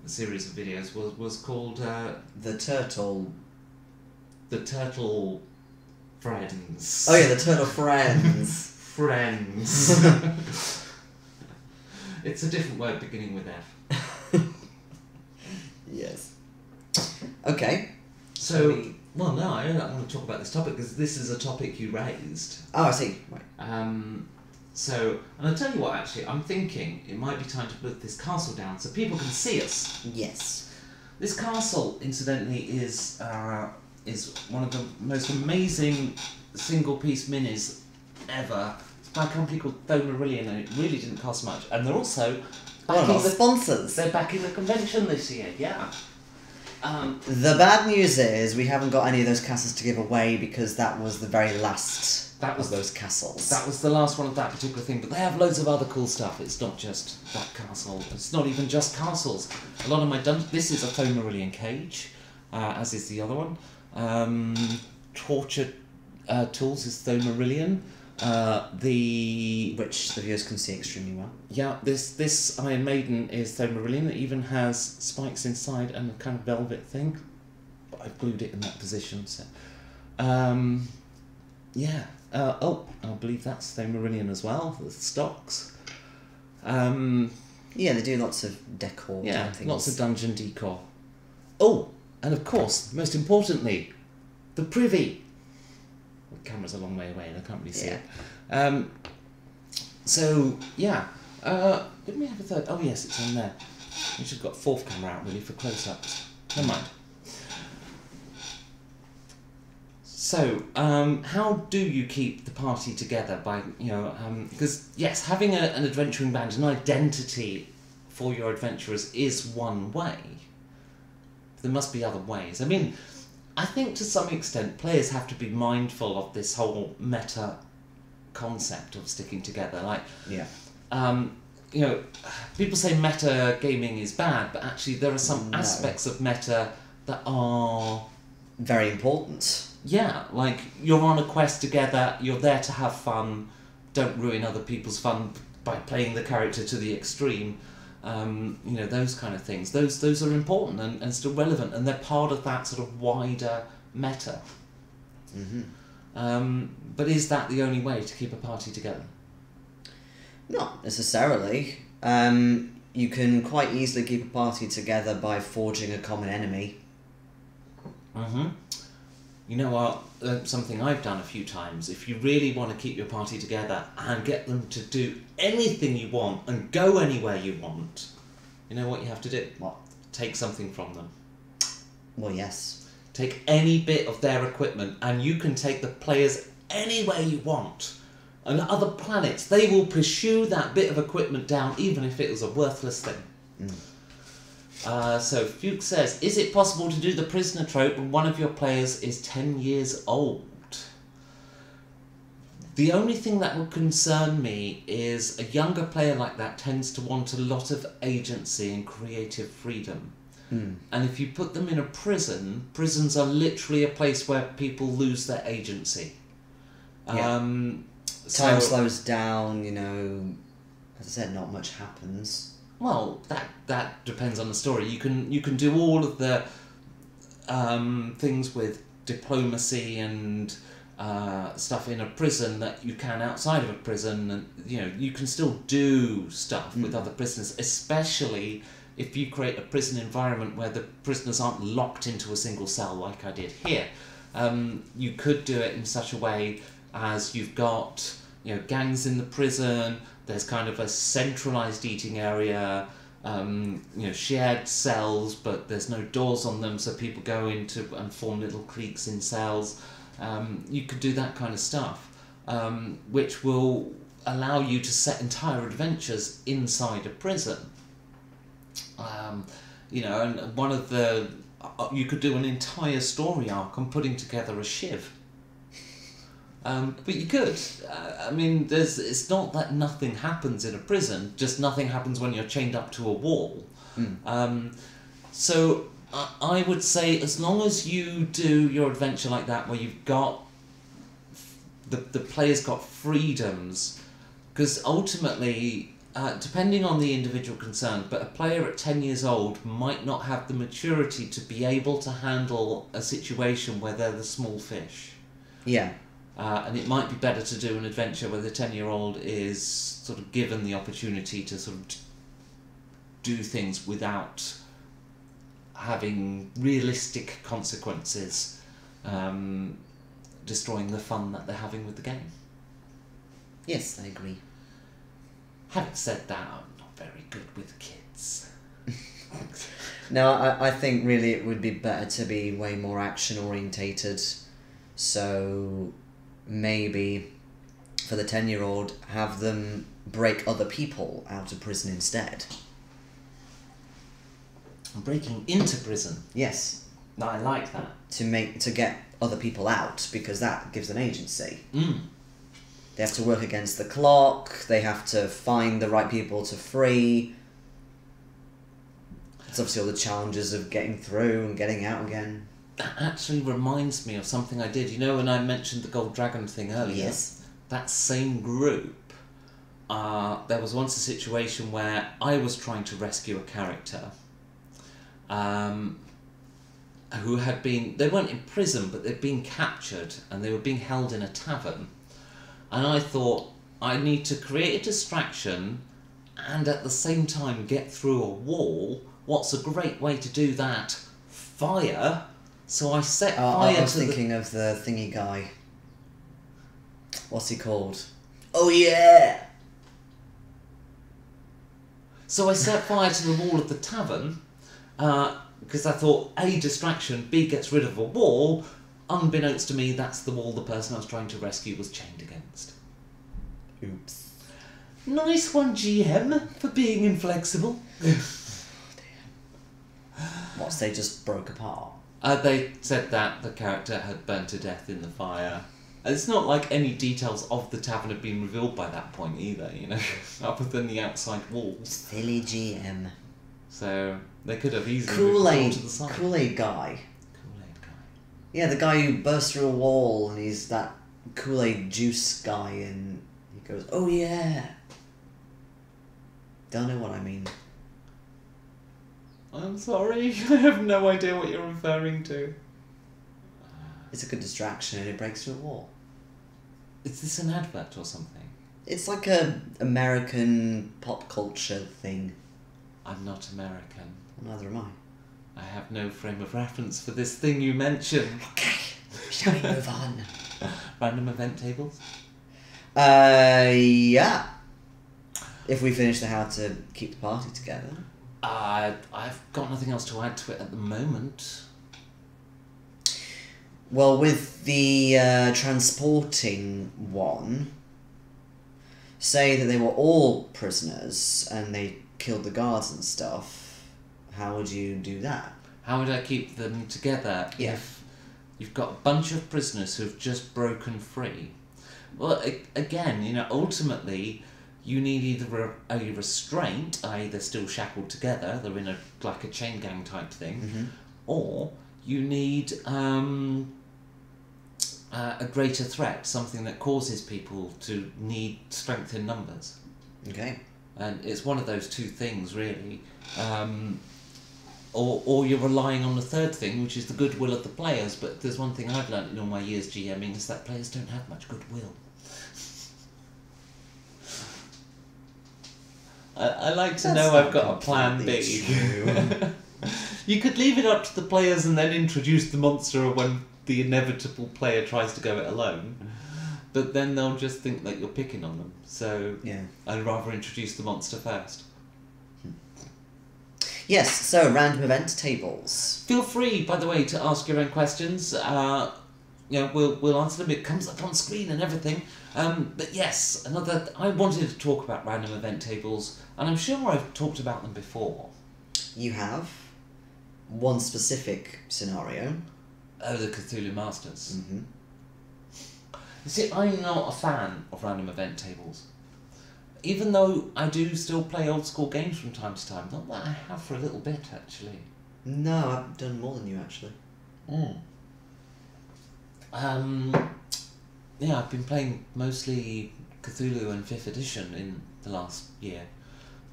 series of videos was called The Turtle. The Turtle Friends. Oh yeah, the Turtle Friends. Friends. It's a different word beginning with F. Yes. Okay. So, well, no, I don't want to talk about this topic because this is a topic you raised. Oh, I see. Right. And I'll tell you what, actually, I'm thinking it might be time to put this castle down so people can see us. Yes. This castle, incidentally, is one of the most amazing single-piece minis ever. It's by a company called Thomarillion, and it really didn't cost much. And they're also One of our sponsors. They're backing the convention this year, yeah. The bad news is we haven't got any of those castles to give away because that was the very last of those castles. That was the last one of that particular thing, but they have loads of other cool stuff. It's not just that castle. It's not even just castles. A lot of my this is a Thomarillion cage, as is the other one. Torture Tools is Thomarillion. Which the viewers can see extremely well. Yeah, this Iron Maiden is Thomarillion. It even has spikes inside and a kind of velvet thing. But I've glued it in that position, so... yeah. I believe that's Thomarillion as well, the stocks. Yeah, they do lots of decor. Yeah, things. lots of dungeon decor. Oh, and of course, most importantly, the privy. The camera's a long way away and I can't really see it. So, yeah. Didn't we have a third? Oh, yes, it's on there. We should have got fourth camera out, really, for close-ups. Never mind. So, how do you keep the party together by, because, yes, having an adventuring band, an identity for your adventurers is one way. There must be other ways. I mean, I think to some extent players have to be mindful of this whole meta concept of sticking together. Like, people say meta gaming is bad, but actually there are some aspects of meta that are... very important. Yeah, like, you're on a quest together, you're there to have fun, don't ruin other people's fun by playing the character to the extreme. Those kind of things. Those are important and still relevant, and they're part of that sort of wider meta. Mm-hmm. But is that the only way to keep a party together? Not necessarily. You can quite easily keep a party together by forging a common enemy. Mm-hmm. You know what, something I've done a few times, if you really want to keep your party together and get them to do anything you want and go anywhere you want, you know what you have to do? What? Take something from them. Well, yes. Take any bit of their equipment and you can take the players anywhere you want. And other planets, they will pursue that bit of equipment down even if it was a worthless thing. Mm. So Fuke says, is it possible to do the prisoner trope when one of your players is 10 years old? The only thing that would concern me is a younger player like that tends to want a lot of agency and creative freedom. Mm. And if you put them in a prison, prisons are literally a place where people lose their agency. Yeah. Time slows down, as I said, not much happens. Well, that depends on the story. You can do all of the things with diplomacy and stuff in a prison that you can outside of a prison, and you can still do stuff with other prisoners, especially if you create a prison environment where the prisoners aren't locked into a single cell like I did here. You could do it in such a way as you've got gangs in the prison. There's kind of a centralised eating area, shared cells, but there's no doors on them, so people go into and form little cliques in cells. You could do that kind of stuff, which will allow you to set entire adventures inside a prison. And one of the you could do an entire story arc on putting together a shiv. But you could. I mean, it's not that nothing happens in a prison, just nothing happens when you're chained up to a wall. So I would say as long as you do your adventure like that, where you've got... the player's got freedoms, because ultimately... depending on the individual concerned, but a player at 10 years old might not have the maturity to be able to handle a situation where they're the small fish. Yeah. And it might be better to do an adventure where the 10-year-old is sort of given the opportunity to sort of do things without having realistic consequences, destroying the fun that they're having with the game. Yes, I agree. Having said that, I'm not very good with kids. No, I think really it would be better to be way more action orientated. So maybe for the 10-year-old, have them break other people out of prison instead. Breaking into prison. Yes. No, I like that. To get other people out, because that gives an agency. They have to work against the clock, they have to find the right people to free. It's obviously all the challenges of getting through and getting out again. That actually reminds me of something I did. You know when I mentioned the Gold Dragon thing earlier? Yes. That same group, there was once a situation where I was trying to rescue a character who had been... They weren't in prison, but they'd been captured and they were being held in a tavern. And I thought, I need to create a distraction and at the same time get through a wall. What's a great way to do that? Fire. So I set fire to I was thinking of the thingy guy. What's he called? Oh yeah! So I set fire to the wall of the tavern, because I thought, A, distraction, B, gets rid of a wall. Unbeknownst to me, that's the wall the person I was trying to rescue was chained against. Oops. Nice one, GM, for being inflexible. What, they just broke apart? They said that the character had burnt to death in the fire. And it's not like any details of the tavern had been revealed by that point either, you know, other than the outside walls. Silly GM. So they could have easily moved the door to the side. Kool-Aid guy. Kool-Aid guy. Yeah, the guy who bursts through a wall and he's that Kool-Aid juice guy and he goes, oh yeah. Don't know what I mean. I'm sorry, I have no idea what you're referring to. It's a good distraction and it breaks through a wall. Is this an advert or something? It's like a American pop culture thing. I'm not American. Neither am I. I have no frame of reference for this thing you mentioned. Okay, shall we move on? Random event tables? Yeah. If we finish the how to keep the party together. I've got nothing else to add to it at the moment. Well, with the transporting one, say that they were all prisoners and they killed the guards and stuff, how would you do that? How would I keep them together if you've got a bunch of prisoners who've just broken free? Well, again, you know, ultimately, you need either a restraint, i.e. they're still shackled together, they're in a chain gang type thing, or you need a greater threat, something that causes people to need strength in numbers. Okay. And it's one of those two things, really. Or you're relying on the third thing, which is the goodwill of the players. But there's one thing I've learned in all my years GMing, is that players don't have much goodwill. I like to know I've got a plan B. You could leave it up to the players and then introduce the monster when the inevitable player tries to go it alone. But then they'll just think that you're picking on them. So yeah. I'd rather introduce the monster first. Yes, so random event tables. Feel free, by the way, to ask your own questions. We'll answer them. It comes up on screen and everything. But yes, I wanted to talk about random event tables, and I'm sure I've talked about them before. You have? one specific scenario. Oh, the Cthulhu Masters. Mm-hmm. You see, I'm not a fan of random event tables. Even though I do still play old school games from time to time. Not that I have for a little bit, actually. No, I've done more than you, actually. Yeah, I've been playing mostly Cthulhu and 5th edition in the last year.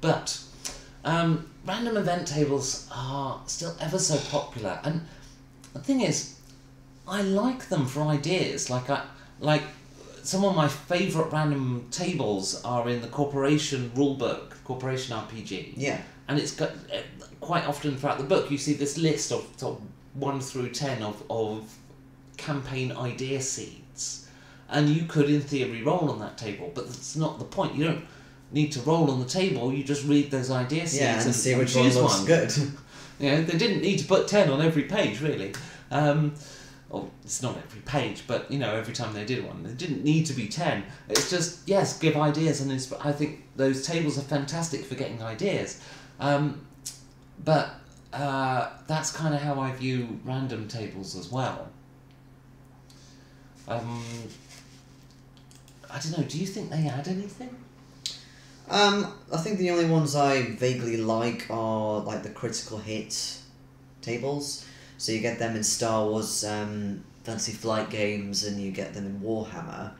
But random event tables are still ever so popular. And the thing is, I like them for ideas. Like some of my favourite random tables are in the Corporation rulebook, Corporation RPG. Yeah. And it's got quite often throughout the book you see this list of sort of 1 through 10 of campaign idea seeds, and you could in theory roll on that table, but that's not the point. You don't need to roll on the table, you just read those idea seeds and see which one choose looks good. You know, they didn't need to put 10 on every page, really. Well, it's not every page, but you know, every time they did one, they didn't need to be 10. It's just, yes, give ideas, and I think those tables are fantastic for getting ideas. But that's kind of how I view random tables as well. I don't know, do you think they add anything? I think the only ones I vaguely like are like the critical hit tables. So you get them in Star Wars Fantasy Flight games, and you get them in Warhammer.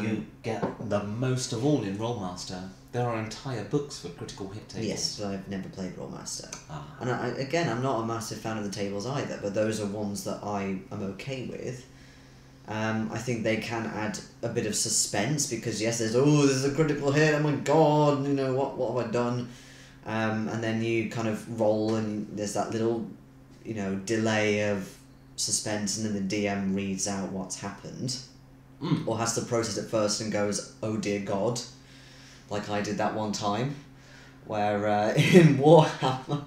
You get the most of all in Rollmaster. There are entire books for critical hit tables. Yes, but I've never played Rollmaster. Ah. And again, I'm not a massive fan of the tables either, but those are ones that I am okay with. I think they can add a bit of suspense, because yes, there's a critical hit, oh my god, you know, what have I done? And then you kind of roll, and there's that little, you know, delay of suspense, and then the DM reads out what's happened. Or has to process it first and goes, oh dear god, like I did that one time, where in Warhammer,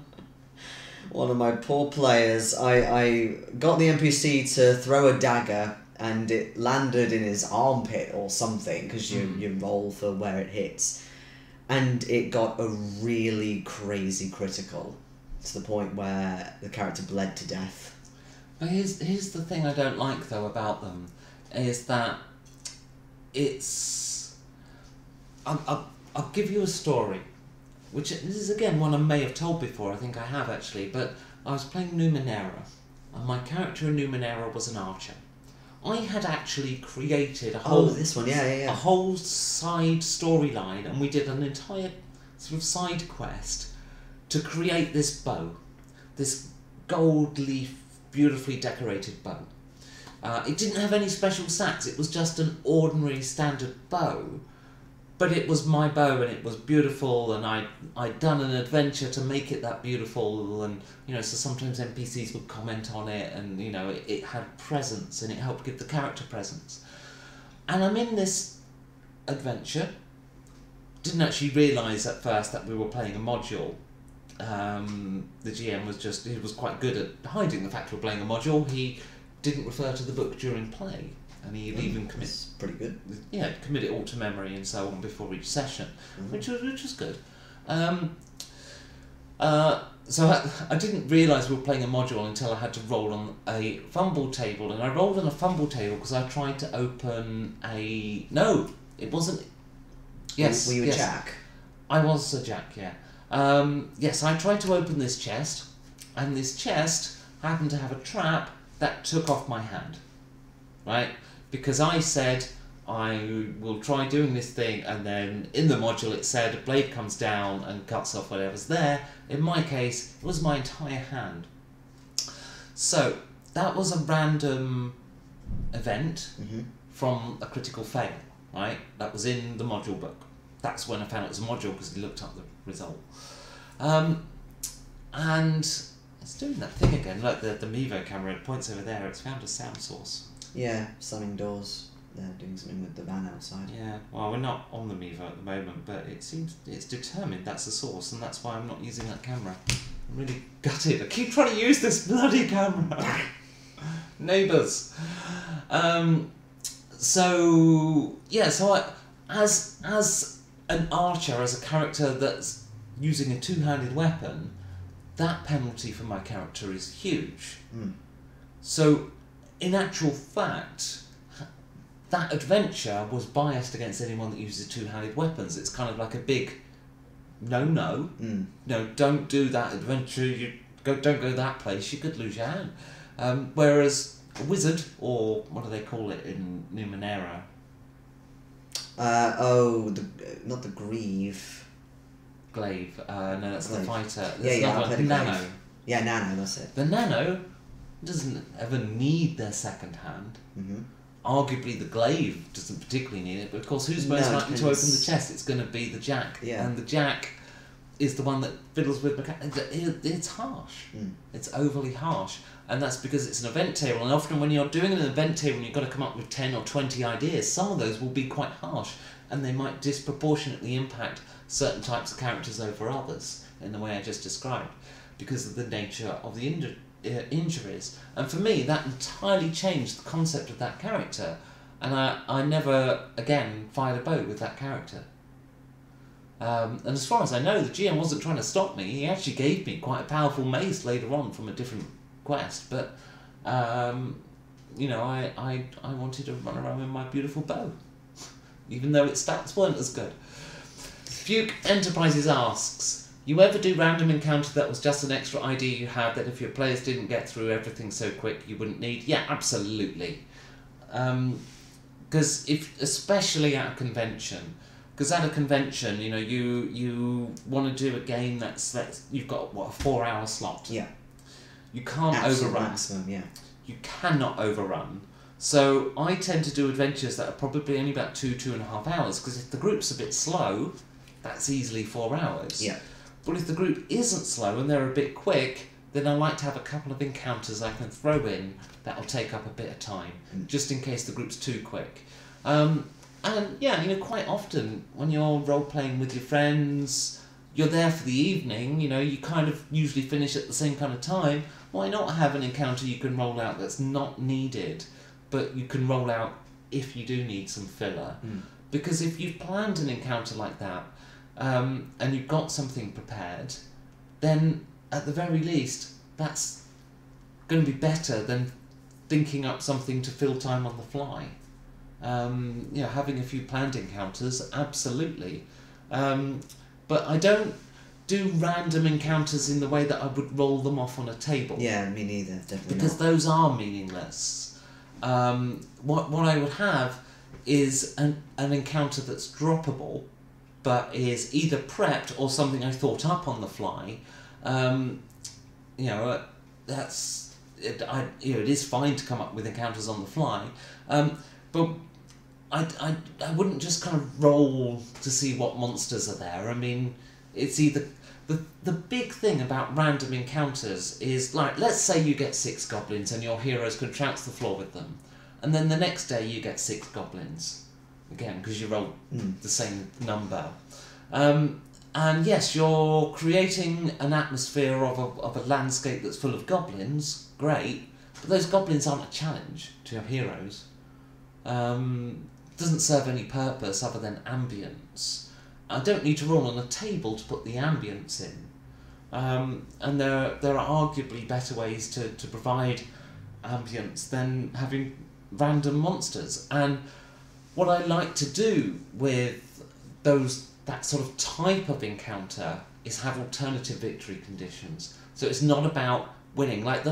one of my poor players, I got the NPC to throw a dagger, and it landed in his armpit or something, because you roll for where it hits, and it got a really crazy critical, to the point where the character bled to death. But here's the thing I don't like though about them, is that it's... I'll give you a story, which this is again one I may have told before, I think I have actually, but I was playing Numenera, and my character in Numenera was an archer. I had actually created a whole... Oh, this one, yeah. A whole side storyline, and we did an entire sort of side quest to create this bow, this gold leaf, beautifully decorated bow. It didn't have any special stats, it was just an ordinary standard bow, but it was my bow and it was beautiful, and I'd done an adventure to make it that beautiful, and you know, so sometimes NPCs would comment on it, and you know, it had presence and it helped give the character presence. And I'm in this adventure, didn't actually realise at first that we were playing a module. The GM was he was quite good at hiding the fact we were playing a module. He didn't refer to the book during play, and he'd even pretty good. Yeah, commit it all to memory and so on before each session, which was good. So I didn't realise we were playing a module until I had to roll on a fumble table, and I rolled on a fumble table because I tried to open a... No, it wasn't... Yes, Were you a yes. Jack? I was a Jack, yeah. Yes, I tried to open this chest, and this chest happened to have a trap that took off my hand, right? Because I said, I will try doing this thing, and then in the module it said a blade comes down and cuts off whatever's there. In my case, it was my entire hand. So, that was a random event from a critical fail, right? That was in the module book. That's when I found it was a module, because he looked up the result. And it's doing that thing again. Look, the Mevo camera, it points over there, it's found a sound source. Yeah, slamming doors. They're doing something with the van outside. Yeah, well, we're not on the Mevo at the moment, but it seems it's determined that's the source, and that's why I'm not using that camera. I'm really gutted. I keep trying to use this bloody camera. Neighbours. So yeah, so I, as an archer, as a character that's using a two-handed weapon, that penalty for my character is huge. Mm. So, in actual fact, that adventure was biased against anyone that uses two-handed weapons. It's kind of like a big no. No, don't do that adventure. Don't go that place. You could lose your hand. Whereas a wizard, or what do they call it in Numenera? Not the Grieve. Glaive. No, that's the Glaive. fighter. Yeah, There's yeah, another I've heard one, of Nano. Glaive. Yeah, Nano, that's it. The Nano doesn't ever need their second hand. Mm-hmm. Arguably, the glaive doesn't particularly need it, but of course, who's most likely to open the chest? It's going to be the jack. Yeah. And the jack is the one that fiddles with mechanics. It's harsh. It's overly harsh. And that's because it's an event table. And often when you're doing an event table and you've got to come up with 10 or 20 ideas, some of those will be quite harsh. And they might disproportionately impact certain types of characters over others, in the way I just described, because of the nature of the injuries. And for me, that entirely changed the concept of that character. And I never, again, fired a boat with that character. And as far as I know, the GM wasn't trying to stop me. He actually gave me quite a powerful mace later on from a different quest. But, you know, I wanted to run around with my beautiful bow, even though its stats weren't as good. Fuke Enterprises asks, you ever do random encounter that was just an extra idea you had that if your players didn't get through everything so quick you wouldn't need? Yeah, absolutely. Because especially at a convention, because at a convention, you know, you want to do a game that's you've got what, a 4-hour slot. Yeah. You can't Absolute overrun. maximum, yeah. You cannot overrun. So I tend to do adventures that are probably only about 2.5 hours, because if the group's a bit slow, that's easily 4 hours. Yeah. But if the group isn't slow and they're a bit quick, then I like to have a couple of encounters I can throw in that'll take up a bit of time, just in case the group's too quick. And yeah, you know, quite often when you're role-playing with your friends, you're there for the evening, you know, you kind of usually finish at the same kind of time. Why not have an encounter you can roll out that's not needed, but you can roll out if you do need some filler? Because if you've planned an encounter like that, and you've got something prepared, then at the very least, that's going to be better than thinking up something to fill time on the fly. You know, having a few planned encounters, absolutely. But I don't do random encounters in the way that I would roll them off on a table. Yeah, me neither, definitely Because not. those are meaningless. What I would have is an encounter that's droppable, but is either prepped or something I thought up on the fly. You know, that's it. You know, it is fine to come up with encounters on the fly, but I wouldn't just kind of roll to see what monsters are there. I mean, it's either the big thing about random encounters is, like, let's say you get 6 goblins and your heroes can trounce the floor with them, and then the next day you get 6 goblins. Again, because you rolled the same number. And yes, you're creating an atmosphere of a landscape that's full of goblins, great, but those goblins aren't a challenge to your heroes. Doesn't serve any purpose other than ambience. I don't need to roll on a table to put the ambience in. And there are arguably better ways to provide ambience than having random monsters. And what I like to do with that sort of type of encounter is have alternative victory conditions. So it's not about winning. Like,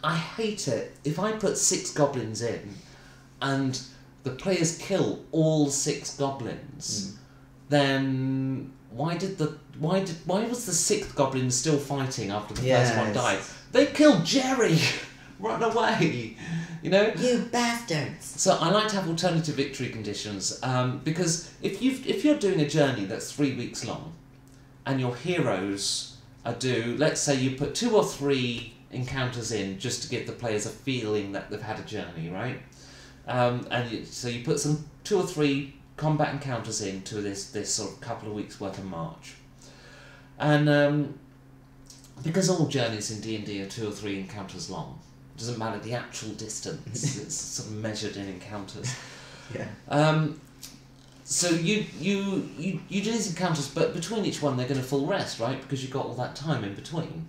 I hate it if I put 6 goblins in and the players kill all 6 goblins. Then why was the 6th goblin still fighting after the first one died? They killed Jerry. Run away, you know? You bastards! So I like to have alternative victory conditions, because if you're doing a journey that's 3 weeks long, and your heroes let's say you put 2 or 3 encounters in just to give the players a feeling that they've had a journey, right? So you put some 2 or 3 combat encounters into this sort of couple of weeks worth of march, and because all journeys in D&D are 2 or 3 encounters long. Doesn't matter the actual distance, it's sort of measured in encounters. Yeah. So you do these encounters, but between each one they're going to full rest, right? Because you've got all that time in between.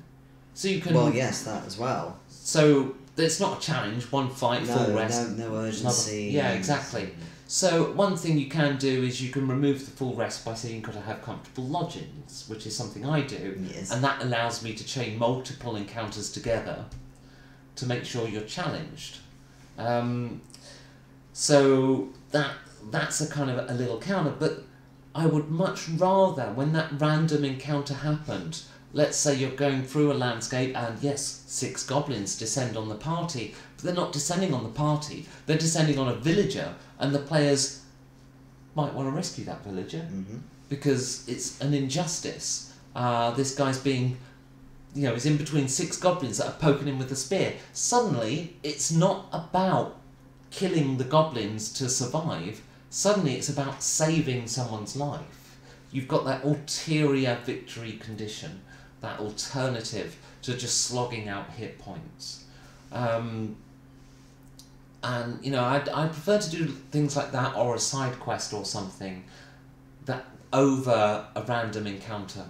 So you can. Well, yes, that as well. So it's not a challenge. One fight, full rest. No urgency. Yeah, exactly. So one thing you can do is you can remove the full rest by saying you've got to have comfortable lodgings, which is something I do, Yes. and that allows me to chain multiple encounters together to make sure you're challenged. So that's a kind of a little counter, but I would much rather, when that random encounter happened, let's say you're going through a landscape and yes, 6 goblins descend on the party, but they're not descending on the party, they're descending on a villager, and the players might want to rescue that villager because it's an injustice. This guy's being, he's in between 6 goblins that are poking him with a spear. Suddenly, it's not about killing the goblins to survive. Suddenly, it's about saving someone's life. You've got that ulterior victory condition, that alternative to just slogging out hit points. And I prefer to do things like that, or a side quest or something, that over a random encounter.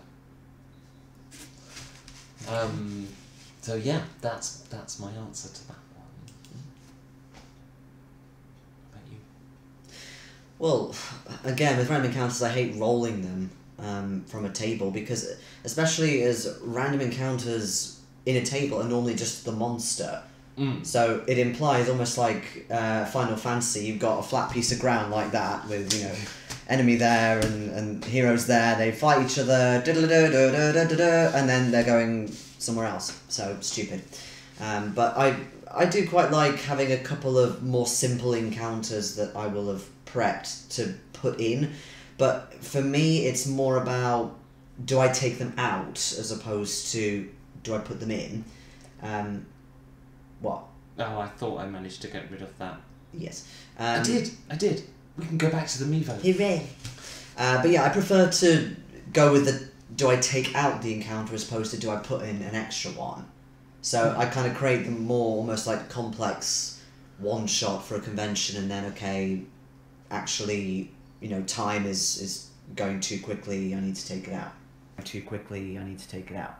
So yeah, that's my answer to that one. How about you? Well, again, with random encounters, I hate rolling them from a table, because especially as random encounters in a table are normally just the monster. So it implies, almost like Final Fantasy, you've got a flat piece of ground like that with, enemy there and heroes there, they fight each other, and then they're going somewhere else. So stupid. But I do quite like having a couple of more simple encounters that I will have prepped to put in. But for me, it's more about, do I take them out as opposed to, do I put them in? What? Oh, I thought I managed to get rid of that. Yes. I did. We can go back to the Mevo. Hooray. But yeah, I prefer to go with the, do I take out the encounter as opposed to do I put in an extra one? So I kind of create them more almost like complex one shot for a convention, and then, okay, actually, time is going too quickly, I need to take it out. Too quickly, I need to take it out.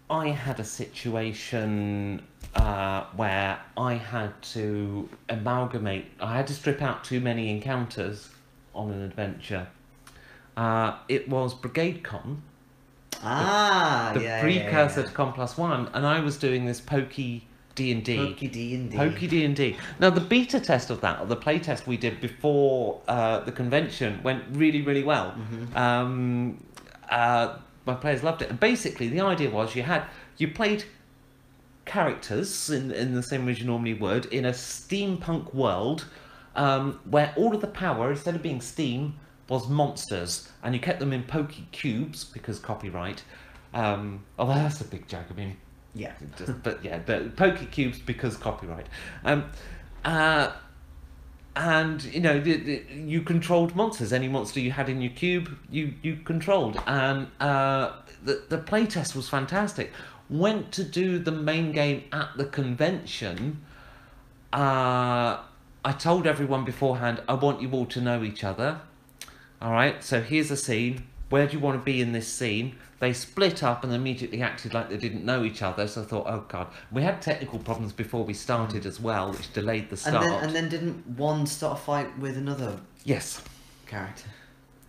I had a situation where I had to amalgamate, I had to strip out too many encounters on an adventure. It was Brigade Con. The precursor to Con Plus One, and I was doing this pokey D&D. Pokey D&D. Pokey D&D. Now, the beta test of that, or the play test we did before the convention, went really, really well. My players loved it. And basically, the idea was you played characters in the same way as you normally would, in a steampunk world, where all of the power, instead of being steam, was monsters, and you kept them in pokey cubes because copyright. Although that's a big joke. I mean, yeah, but pokey cubes because copyright. And you controlled monsters. Any monster you had in your cube, you controlled. And the playtest was fantastic. Went to do the main game at the convention. I told everyone beforehand, I want you all to know each other. All right, so here's a scene. Where do you want to be in this scene? They split up and immediately acted like they didn't know each other. So I thought, oh God. We had technical problems before we started as well, which delayed the start. And then didn't one start a fight with another Yes. character?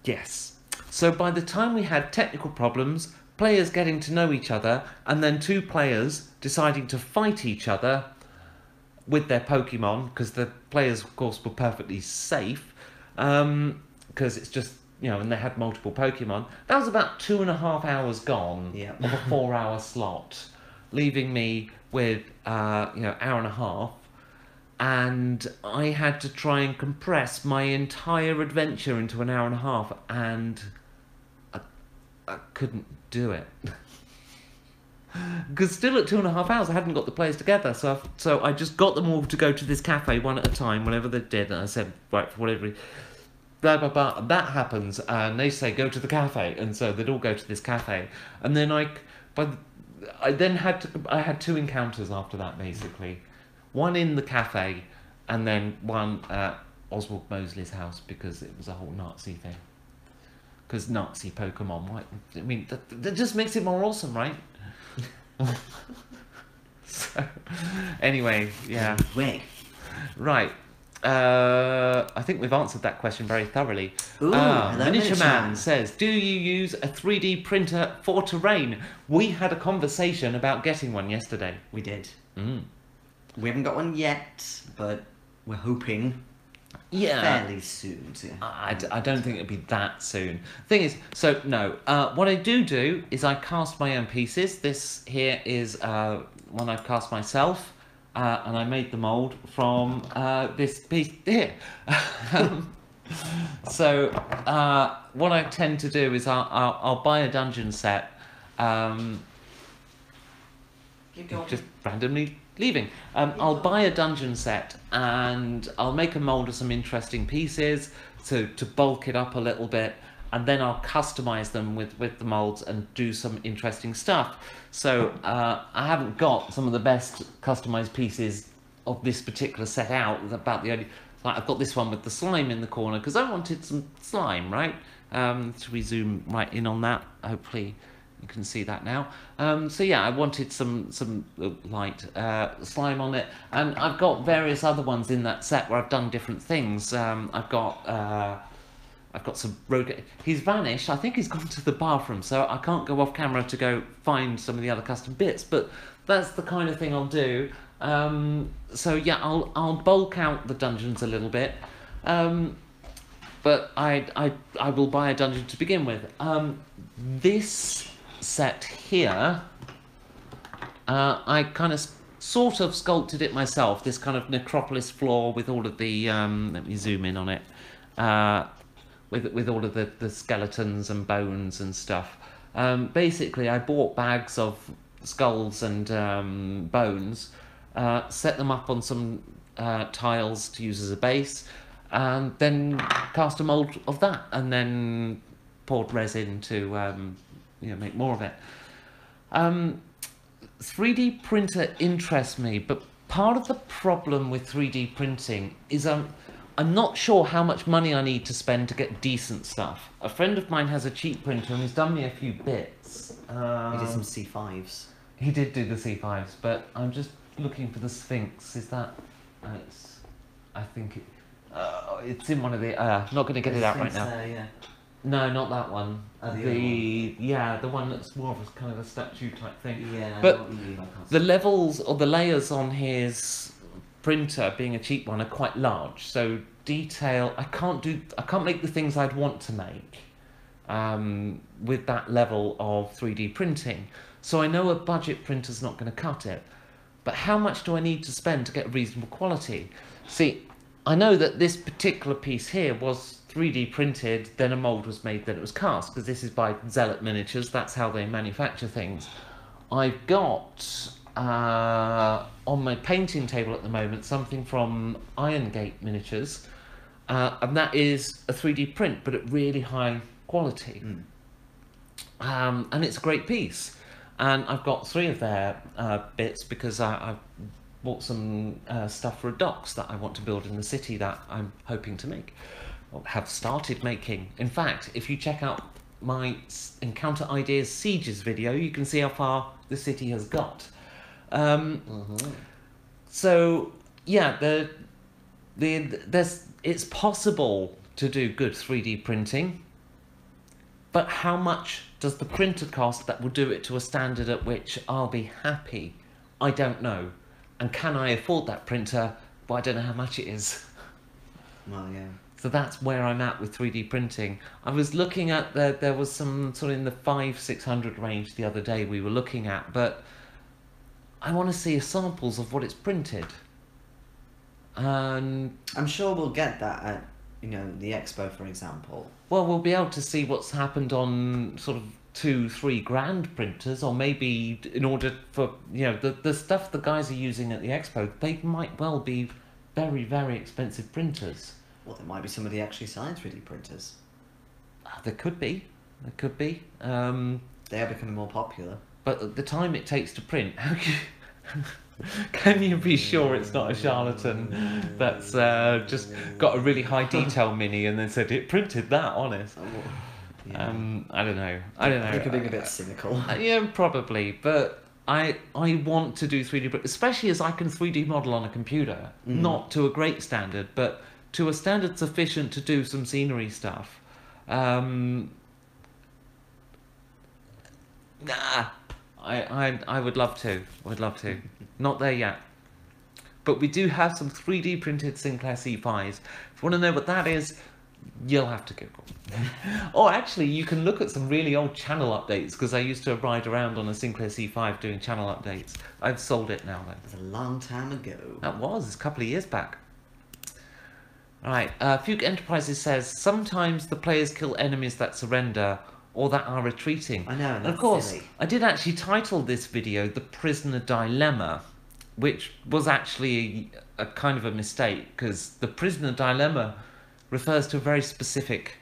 Yes. So by the time we had technical problems, players getting to know each other, and then 2 players deciding to fight each other with their Pokemon, because the players, of course, were perfectly safe, because it's just, and they had multiple Pokemon. That was about 2.5 hours gone of a 4-hour slot, leaving me with, hour and a half. And I had to try and compress my entire adventure into an hour and a half, and I couldn't do it. Because still at 2.5 hours, I hadn't got the players together. So I just got them all to go to this cafe one at a time, whenever they did. And I said, right, for whatever reason, blah, blah, blah. And that happens, and they say, go to the cafe. And so they'd all go to this cafe. And then I had 2 encounters after that, basically. One in the cafe, and then one Oswald Mosley's house because it was a whole Nazi thing. Because Nazi Pokemon, right? I mean, that just makes it more awesome, right? So, anyway, yeah. Wig. Right. I think we've answered that question very thoroughly. Ooh, hello, Miniature Miniature Man Man. says, do you use a 3D printer for terrain? We had a conversation about getting one yesterday. We did. Mm. We haven't got one yet, but we're hoping Yeah. fairly soon. So I don't think it'll be that soon. Thing is, so no. What I do is I cast my own pieces. This here is one I've cast myself, and I made the mold from this piece here. So what I tend to do is I'll buy a dungeon set. Keep going. Just randomly leaving. I'll buy a dungeon set and I'll make a mold of some interesting pieces to bulk it up a little bit, and then I'll customize them with the molds and do some interesting stuff. So I haven't got some of the best customized pieces of this particular set out. About the only, like, I've got this one with the slime in the corner because I wanted some slime, right? Should we zoom right in on that? Hopefully you can see that now. So yeah, I wanted some light slime on it, and I've got various other ones in that set where I've done different things. I've got some rogue. He's vanished. I think he's gone to the bathroom, so I can't go off camera to go find some of the other custom bits. But that's the kind of thing I'll do. So yeah, I'll bulk out the dungeons a little bit. But I will buy a dungeon to begin with. This set here, I kind of sort of sculpted it myself. This kind of necropolis floor with all of the let me zoom in on it. With all of the skeletons and bones and stuff. Basically, I bought bags of skulls and bones, set them up on some tiles to use as a base, and then cast a mold of that, and then poured resin to make more of it. 3D printer interests me, but part of the problem with 3D printing is I'm not sure how much money I need to spend to get decent stuff. A friend of mine has a cheap printer and he's done me a few bits. He did some C5s. He did do the C5s, but I'm just looking for the Sphinx. Is that... I think it's in one of the... not going to get it out right now. Yeah. No, not that one. The one that's more of a kind of a statue type thing. Yeah, but I know what you mean, I can't the see. levels or the layers on his printer, being a cheap one, are quite large. So detail, I can't make the things I'd want to make with that level of 3D printing. So I know a budget printer's not going to cut it. But how much do I need to spend to get reasonable quality? See, I know that this particular piece here was 3D printed, then a mold was made, then it was cast, because this is by Zealot Miniatures. That's how they manufacture things. I've got on my painting table at the moment something from Irongate Miniatures, and that is a 3D print, but at really high quality. And it's a great piece. And I've got 3 of their bits because I've bought some stuff for a docks that I want to build in the city that I'm hoping to make, or have started making. In fact, if you check out my Encounter Ideas Sieges video, you can see how far the city has got. So yeah, it's possible to do good 3D printing, but how much does the printer cost that will do it to a standard at which I'll be happy? I don't know. And can I afford that printer? Well, I don't know how much it is. Well, yeah. So that's where I'm at with 3D printing. I was looking at, there was some sort of in the 500-600 range the other day we were looking at, but I want to see samples of what it's printed. And I'm sure we'll get that at, the expo, for example. well, we'll be able to see what's happened on sort of 2-3 grand printers, or maybe in order for, the stuff the guys are using at the expo, they might well be very, very expensive printers. Well, there might be somebody actually selling 3D printers. There could be. They are becoming more popular. popular. But the time it takes to print, Can you be sure it's not a charlatan that's just got a really high detail mini and then said it printed that on it? Yeah. I don't know. I don't know. I think I'm being a bit cynical. Yeah, probably. But I want to do 3D, especially as I can 3D model on a computer. Not to a great standard, but to a standard sufficient to do some scenery stuff. I would love to. Would love to. Not there yet. But we do have some 3D printed Sinclair C5s. If you want to know what that is, you'll have to Google. Or actually, you can look at some really old channel updates, because I used to ride around on a Sinclair C5 doing channel updates. I've sold it now, though. It was a long time ago. That was. It's a couple of years back. Alright, Fugue Enterprises says, sometimes the players kill enemies that surrender or that are retreating. I know, and of course, silly. I did actually title this video The Prisoner Dilemma, which was actually a kind of a mistake, because the Prisoner Dilemma refers to a very specific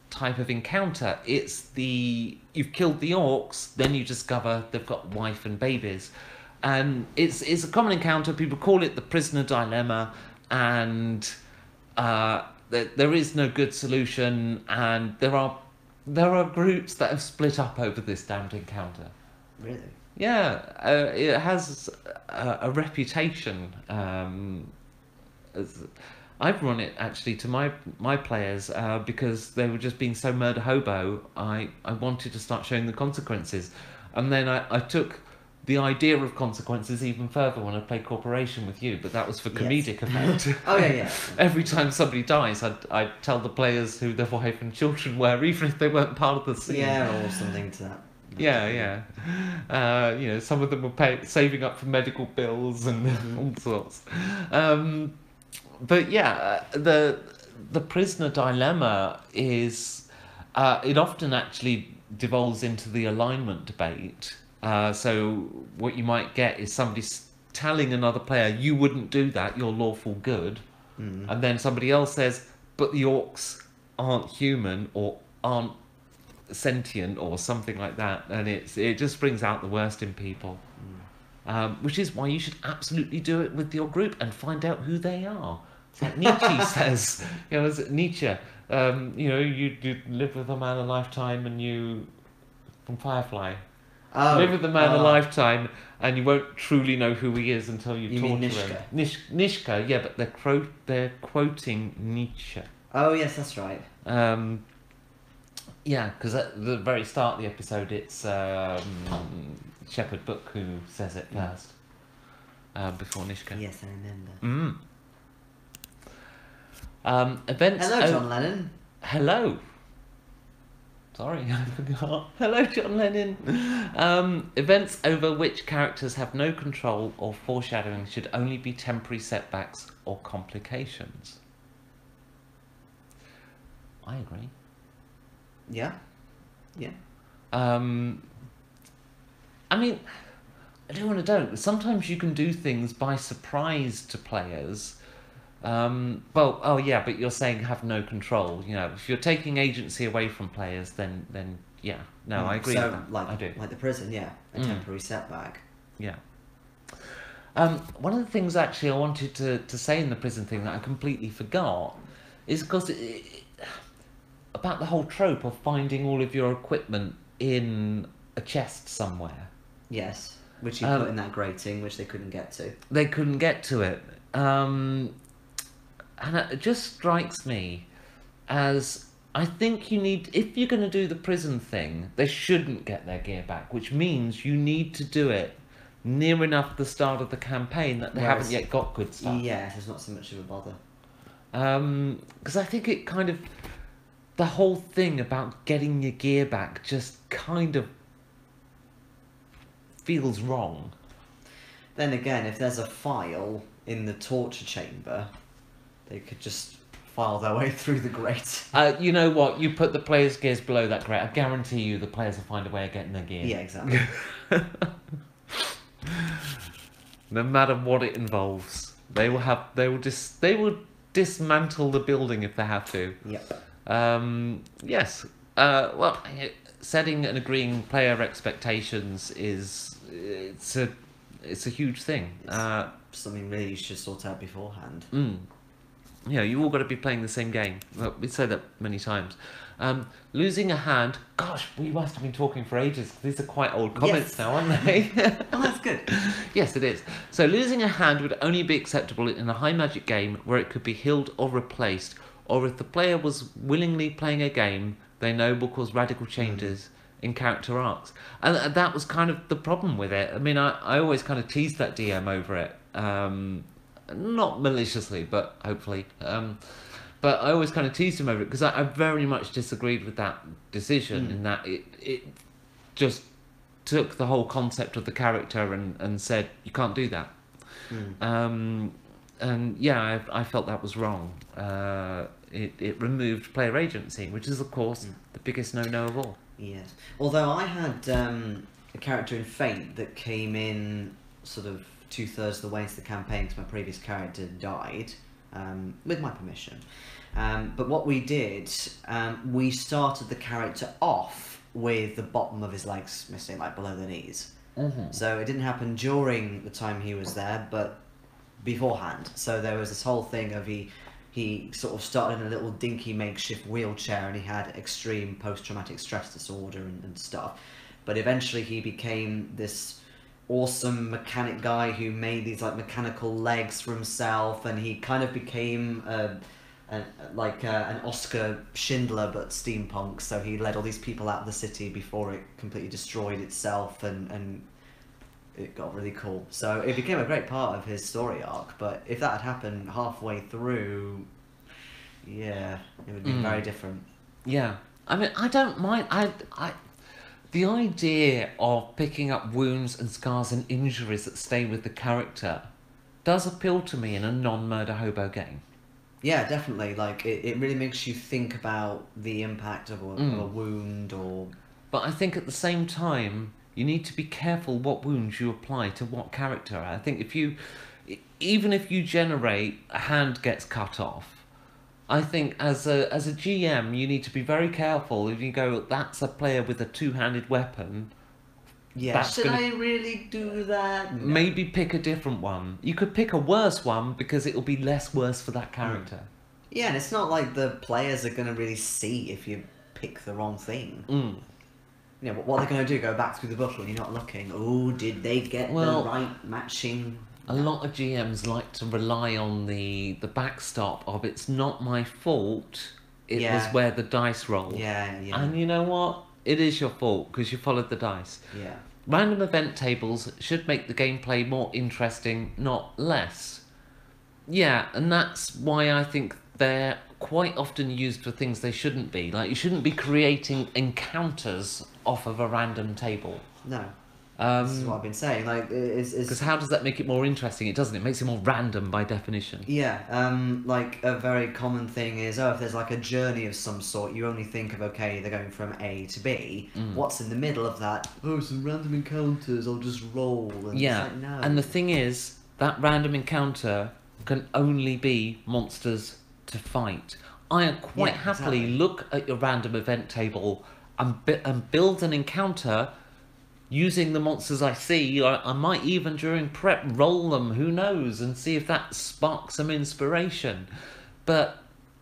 type of encounter. It's you've killed the orcs, then you discover they've got wife and babies. And it's a common encounter, people call it the Prisoner Dilemma, and there is no good solution, and there are groups that have split up over this damned encounter. Really? Yeah, it has a reputation. I've run it actually to my players because they were just being so murder hobo. I wanted to start showing the consequences, and then I took the idea of consequences even further when I played Corporation with you, but that was for comedic effect. Oh yeah. Every time somebody dies, I'd tell the players who their wife and children were, even if they weren't part of the scene. Yeah, or something to that. Yeah. You know, some of them were saving up for medical bills and all sorts. But yeah, the Prisoner Dilemma is it often actually devolves into the alignment debate. So what you might get is somebody telling another player, you wouldn't do that, you're lawful good. And then somebody else says, but the orcs aren't human or aren't sentient or something like that. And it just brings out the worst in people. Which is why you should absolutely do it with your group and find out who they are. It's like Nietzsche says, you know, Nietzsche, you know, you live with a man a lifetime and you, from Firefly, live with the man a lifetime, and you won't truly know who he is until you talk to him. Nishka, yeah, but they're quoting Nietzsche. Oh yes, that's right. Yeah, because at the very start of the episode, it's Shepherd Book who says it first, before Nishka. Yes, I remember. Events. Hello, John Lennon. Hello. Sorry, I forgot. Hello, John Lennon. Events over which characters have no control or foreshadowing should only be temporary setbacks or complications. I agree. Yeah. I mean, I don't want to don't. Sometimes you can do things by surprise to players. But you're saying have no control. You know, if you're taking agency away from players, then yeah. No, I agree with that. I do. Like the prison, yeah. A temporary setback. Yeah. One of the things actually I wanted to say in the prison thing that I completely forgot is because about the whole trope of finding all of your equipment in a chest somewhere. Yes, which you put in that grating, which they couldn't get to. They couldn't get to it. And it just strikes me as, I think you need, if you're going to do the prison thing, they shouldn't get their gear back, which means you need to do it near enough the start of the campaign that they haven't yet got good stuff. Yeah, it's not so much of a bother. Because I think it kind of, the whole thing about getting your gear back just kind of feels wrong. Then again, if there's a file in the torture chamber, they could just file their way through the grate. You know what? You put the players' gears below that grate. I guarantee you the players will find a way of getting their gear. Yeah, exactly. No matter what it involves, they will dismantle the building if they have to. Yep. Yes. Setting and agreeing player expectations is it's a huge thing. Something really you should sort out beforehand. You know, you all got to be playing the same game. Well, we said that many times. Losing a hand, gosh, we must have been talking for ages. These are quite old comments now, aren't they? Oh, that's good. Yes, it is. So losing a hand would only be acceptable in a high magic game where it could be healed or replaced, or if the player was willingly playing a game they know will cause radical changes in character arcs. And that was kind of the problem with it. I mean, I always kind of teased that DM over it. Not maliciously, but hopefully. But I always kind of teased him over it because I very much disagreed with that decision in that it just took the whole concept of the character and said, you can't do that. And yeah, I felt that was wrong. It removed player agency, which is, of course, the biggest no-no of all. Yes. Although I had a character in Fate that came in sort of 2/3 of the way into the campaign because my previous character died, with my permission. But what we did, we started the character off with the bottom of his legs missing, like below the knees. So it didn't happen during the time he was there, but beforehand. So there was this whole thing of he sort of started in a little dinky makeshift wheelchair and he had extreme post-traumatic stress disorder and stuff. But eventually he became this awesome mechanic guy who made these like mechanical legs for himself, and he kind of became an Oscar Schindler but steampunk. So he led all these people out of the city before it completely destroyed itself, and it got really cool. So it became a great part of his story arc. But if that had happened halfway through, yeah, it would be very different. Yeah, I mean, I don't mind. The idea of picking up wounds and scars and injuries that stay with the character does appeal to me in a non-murder hobo game. Yeah, definitely. Like, it really makes you think about the impact of a wound or... But I think at the same time, you need to be careful what wounds you apply to what character. I think even if you generate a hand gets cut off, I think as a GM, you need to be very careful if you go, that's a player with a two-handed weapon. Yeah, should I really do that? No. Maybe pick a different one. You could pick a worse one because it'll be less worse for that character. Yeah, and it's not like the players are going to really see if you pick the wrong thing. You know, what they're going to do, go back through the book when you're not looking. Oh, did they get the right matching... A lot of GMs like to rely on the backstop of it's not my fault, it was where the dice rolled. Yeah. And you know what? It is your fault because you followed the dice. Yeah. Random event tables should make the gameplay more interesting, not less. Yeah, and that's why I think they're quite often used for things they shouldn't be. Like, you shouldn't be creating encounters off of a random table. No. This is what I've been saying. Like, because how does that make it more interesting? It doesn't. It makes it more random by definition. Yeah. Like a very common thing is, if there's like a journey of some sort, you only think of, okay, they're going from A to B. What's in the middle of that? Oh, some random encounters. I'll just roll. And yeah. It's like, no. And the thing is, that random encounter can only be monsters to fight. I quite happily look at your random event table and build an encounter using the monsters I see. I might even during prep roll them, who knows, and see if that sparks some inspiration. But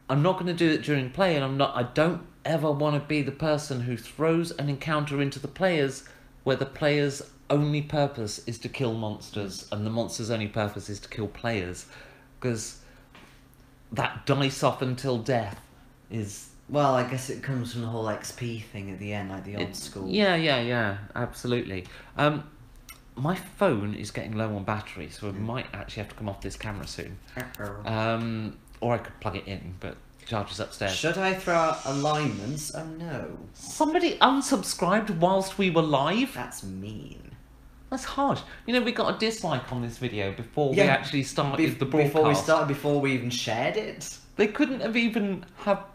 I'm not going to do it during play, and I don't ever want to be the person who throws an encounter into the players where the players' only purpose is to kill monsters and the monsters' only purpose is to kill players, because that dice off until death is... Well, I guess it comes from the whole XP thing at the end, like the old school. Yeah, absolutely. My phone is getting low on battery, so I might actually have to come off this camera soon. Or I could plug it in, but the charger's upstairs. Should I throw out alignments? Oh no. Somebody unsubscribed whilst we were live? That's mean. That's harsh. You know, we got a dislike on this video before we actually started the broadcast. Before we even shared it. They couldn't have even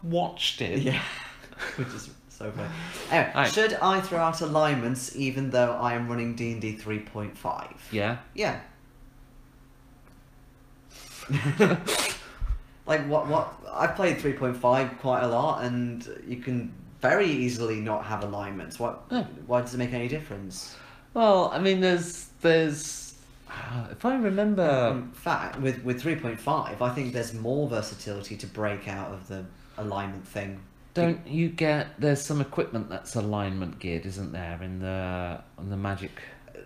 watched it. Yeah, which is so funny. Anyway, should I throw out alignments even though I am running D&D 3.5? Yeah. Yeah. Like, what? I've played 3.5 quite a lot, and you can very easily not have alignments. Why does it make any difference? Well, I mean, there's If I remember... In fact, with 3.5, I think there's more versatility to break out of the alignment thing. Don't you get... There's some equipment that's alignment geared, isn't there, in the magic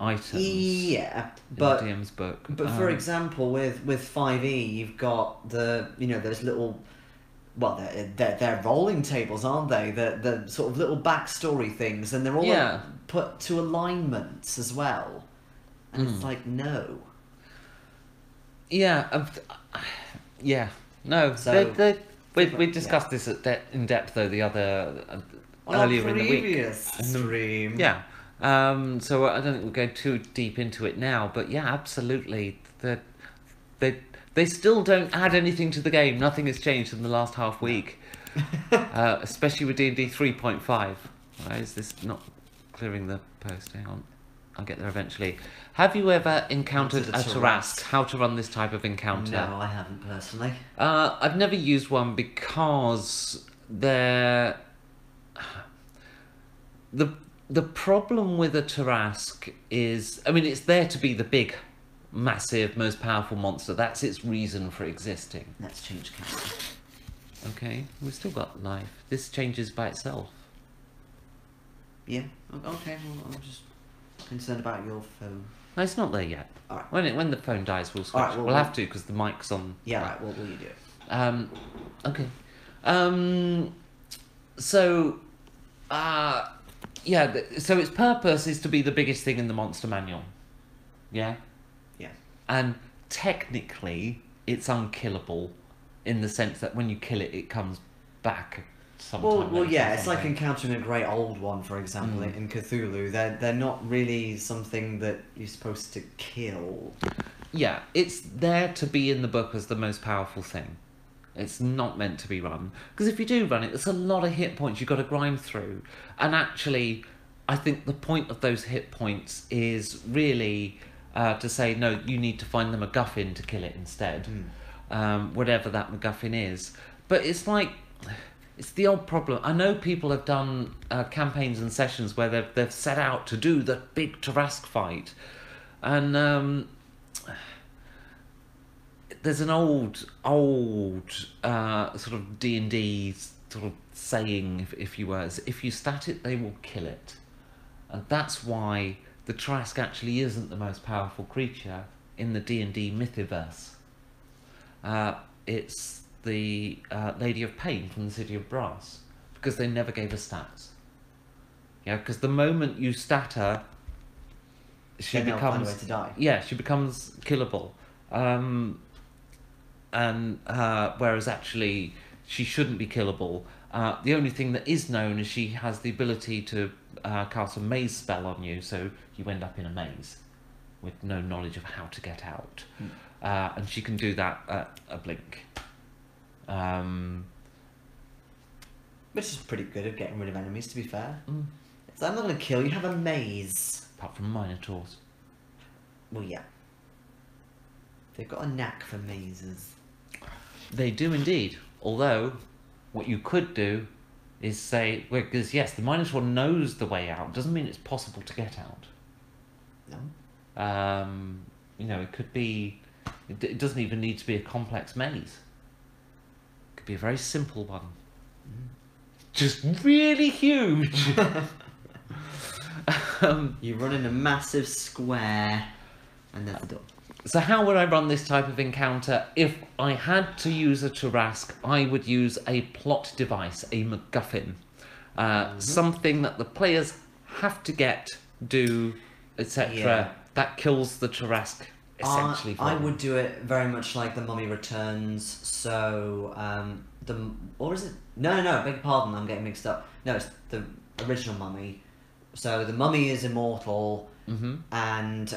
items? Yeah, in but... the DM's book. But for example, with 5e, you've got those little... Well, they're rolling tables, aren't they? The sort of little backstory things, and they're all put to alignments as well. And it's like, no. Yeah, no. So, we discussed this in depth though the other earlier in the week. Previous stream. Yeah. So I don't think we'll go too deep into it now, but yeah, absolutely. They still don't add anything to the game. Nothing has changed in the last half week, especially with D&D 3.5. Why is this not clearing the post? Hang on, I'll get there eventually. Have you ever encountered a Tarrasque? How to run this type of encounter? No, I haven't personally. I've never used one because they're... The problem with a Tarrasque is... I mean, it's there to be the big, massive, most powerful monster. That's its reason for existing. Let's change camera. Okay, we've still got life. This changes by itself. Yeah, okay, well, I'm just concerned about your phone. No, it's not there yet. Alright. When the phone dies, we'll switch. Alright, we'll have to because the mic's on. Yeah, right, what will you do? Okay. So, so its purpose is to be the biggest thing in the monster manual. Yeah? Yeah. And technically, it's unkillable in the sense that when you kill it, it comes back sometime. Well, yeah, it's like encountering a great old one, for example, in Cthulhu. They're not really something that you're supposed to kill. Yeah, it's there to be in the book as the most powerful thing. It's not meant to be run. Because if you do run it, there's a lot of hit points you've got to grind through. And actually, I think the point of those hit points is really to say, no, you need to find the MacGuffin to kill it instead. Whatever that MacGuffin is. But it's like... It's the old problem. I know people have done campaigns and sessions where they've set out to do the big Tarrasque fight. And... there's an old sort of D&D sort of saying, if you were, if you stat it, they will kill it. And that's why the Tarrasque actually isn't the most powerful creature in the D&D mythiverse. It's the Lady of Pain from the City of Brass, because they never gave her stats. Yeah, because the moment you stat her, she Then they'll find a becomes... way to die. Yeah, she becomes killable. Whereas actually she shouldn't be killable. The only thing that is known is she has the ability to cast a maze spell on you, so you end up in a maze with no knowledge of how to get out. And she can do that at a blink. Which is pretty good at getting rid of enemies, to be fair. So I'm not going to kill you, have a maze. Apart from Minotaurs. Well, yeah. They've got a knack for mazes. They do indeed. Although, what you could do is say, because yes, the Minotaur knows the way out, doesn't mean it's possible to get out. No. You know, it could be, it doesn't even need to be a complex maze. It could be a very simple one. Just really huge. You run in a massive square, and there's the door. So how would I run this type of encounter? If I had to use a Tarrasque, I would use a plot device, a MacGuffin. Something that the players have to get, do, etc. Yeah. That kills the Tarrasque, essentially. I would do it very much like The Mummy Returns, so, or is it? No, beg your pardon, I'm getting mixed up. No, it's the original Mummy. So the Mummy is immortal, and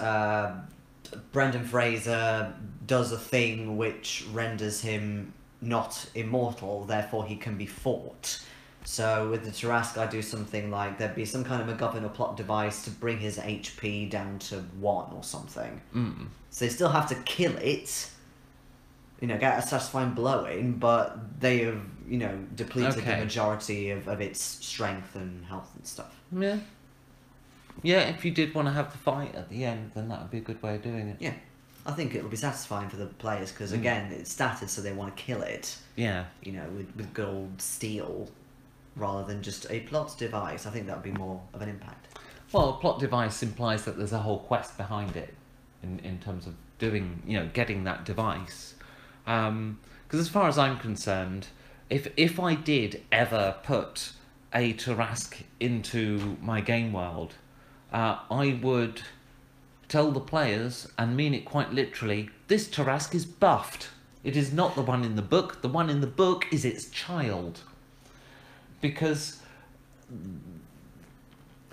Brendan Fraser does a thing which renders him not immortal, therefore he can be fought. So with the Tarrasque, I do something like there'd be some kind of MacGuffin or plot device to bring his HP down to 1 or something. So they still have to kill it, you know, get a satisfying blow in, but they have, you know, depleted the majority of its strength and health and stuff. Yeah. Yeah, if you did want to have the fight at the end, then that would be a good way of doing it. Yeah, I think it would be satisfying for the players because again, it's started so they want to kill it. Yeah. You know, with good old steel, rather than just a plot device. I think that would be more of an impact. Well, a plot device implies that there's a whole quest behind it, in terms of doing, getting that device. Because as far as I'm concerned, if I did ever put a Tarask into my game world, I would tell the players, and mean it quite literally, this Tarask is buffed. It is not the one in the book. The one in the book is its child. Because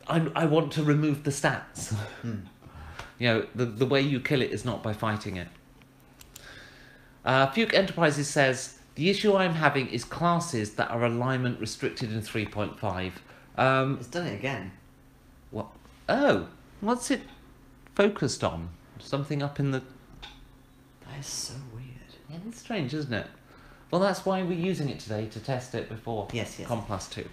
I want to remove the stats. The way you kill it is not by fighting it. Fuke Enterprises says, the issue I'm having is classes that are alignment restricted in 3.5. It's done it again. What? Oh, what's it focused on? Something up in the... That is so weird. Yeah, it's strange, isn't it? Well, that's why we're using it today, to test it before Yes. Complus 2.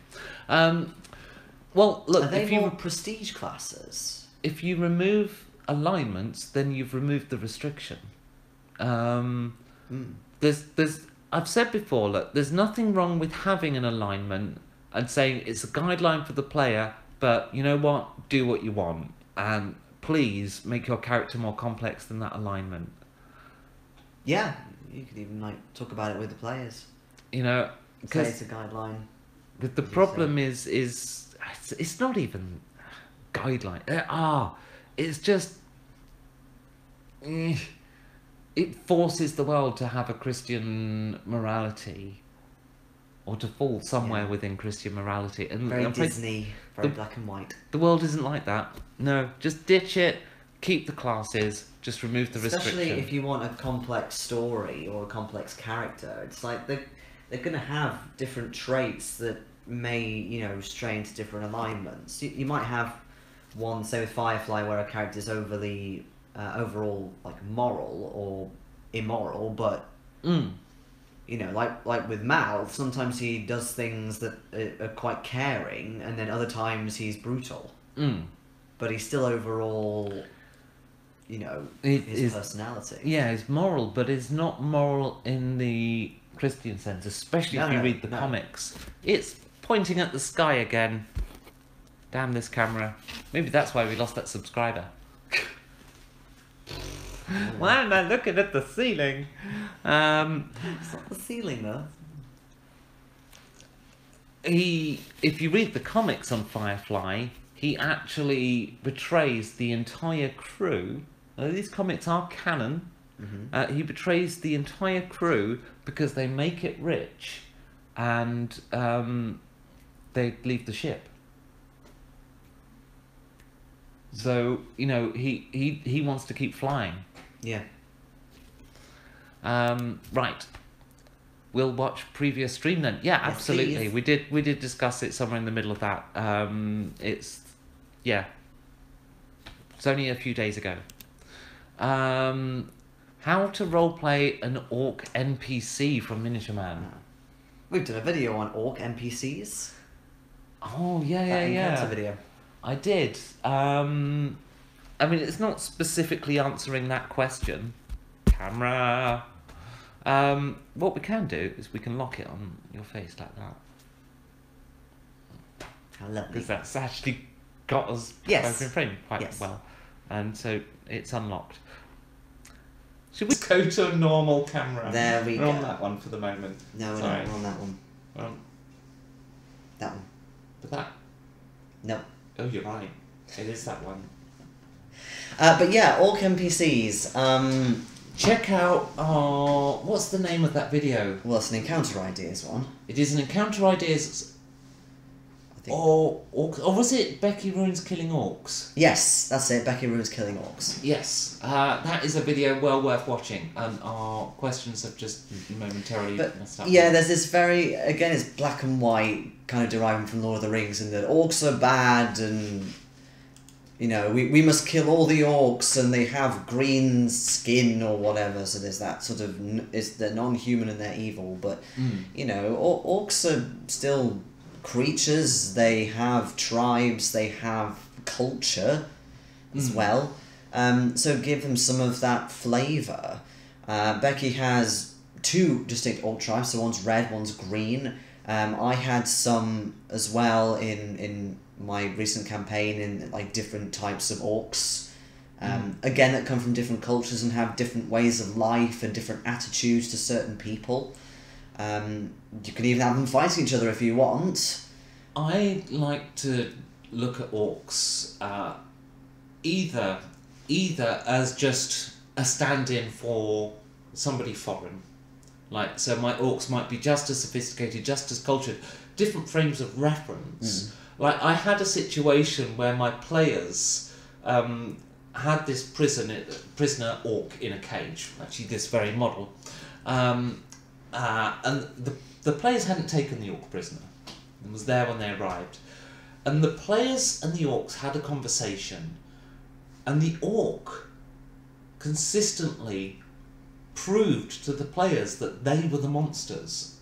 Well, look, Are they more prestige classes? if you remove alignments, then you've removed the restriction. I've said before, look, there's nothing wrong with having an alignment and saying it's a guideline for the player, but you know what? Do what you want, and please make your character more complex than that alignment. Yeah, you could even talk about it with the players. Say it's a guideline. The problem is it's not even guideline. It's just it forces the world to have a Christian morality, or to fall somewhere within Christian morality. And Very Disney, very black and white. The world isn't like that. No, just ditch it. Keep the classes. Just remove the restriction. Especially if you want a complex story or a complex character. It's like they're going to have different traits that may, stray into different alignments. You might have one, say with Firefly, where a character is overly, overall, moral or immoral, but, like with Mal, sometimes he does things that are quite caring, and then other times he's brutal. But he's still overall... his personality. Yeah, it's moral, but it's not moral in the Christian sense, especially if you read the comics. It's pointing at the sky again. Damn this camera. Maybe that's why we lost that subscriber. Why am I looking at the ceiling? It's not the ceiling, though. If you read the comics on Firefly, he actually betrays the entire crew. These comics are canon. He betrays the entire crew because they make it rich, and they leave the ship. So he wants to keep flying. Yeah. Right. We'll watch previous stream then. Yeah, Yes, absolutely. please. We did discuss it somewhere in the middle of that. It's only a few days ago. How to roleplay an orc NPC from Miniature Man. We've done a video on orc NPCs. Oh yeah. Encounter video. I did. It's not specifically answering that question. Camera. What we can do is we can lock it on your face like that. How lovely. Because that's actually got us Yes. both in frame quite Yes. well. And so it's unlocked. Should we go to a normal camera? There we We're go. on that one for the moment. No, we're Sorry. not on that one. That one. But that... No. Oh, you're right. It is that one. But yeah, orc NPCs. Check out what's the name of that video? Well, it's an encounter ideas one. It is an encounter ideas, I think. or was it Becky Ruins Killing Orcs? Yes, that's it. Becky Ruins Killing Orcs. Yes, that is a video well worth watching, and our questions have just momentarily messed up. Yeah, there's this again, it's black and white, kind of deriving from Lord of the Rings, and that orcs are bad, and we must kill all the orcs, and they have green skin or whatever. So there's that sort of they're non-human and they're evil, but orcs are still creatures. They have tribes. They have culture as well. So give them some of that flavour. Becky has 2 distinct orc tribes, so one's red, one's green. I had some as well in my recent campaign in like different types of orcs. Again, that come from different cultures and have different ways of life and different attitudes to certain people. You can even have them fighting each other if you want. I like to look at orcs either as just a stand-in for somebody foreign. Like, so my orcs might be just as sophisticated, just as cultured, different frames of reference. Like, I had a situation where my players had this prisoner orc in a cage, actually this very model, and the players hadn't taken the orc prisoner. It was there when they arrived. And the players and the orcs had a conversation, and the orc consistently proved to the players that they were the monsters.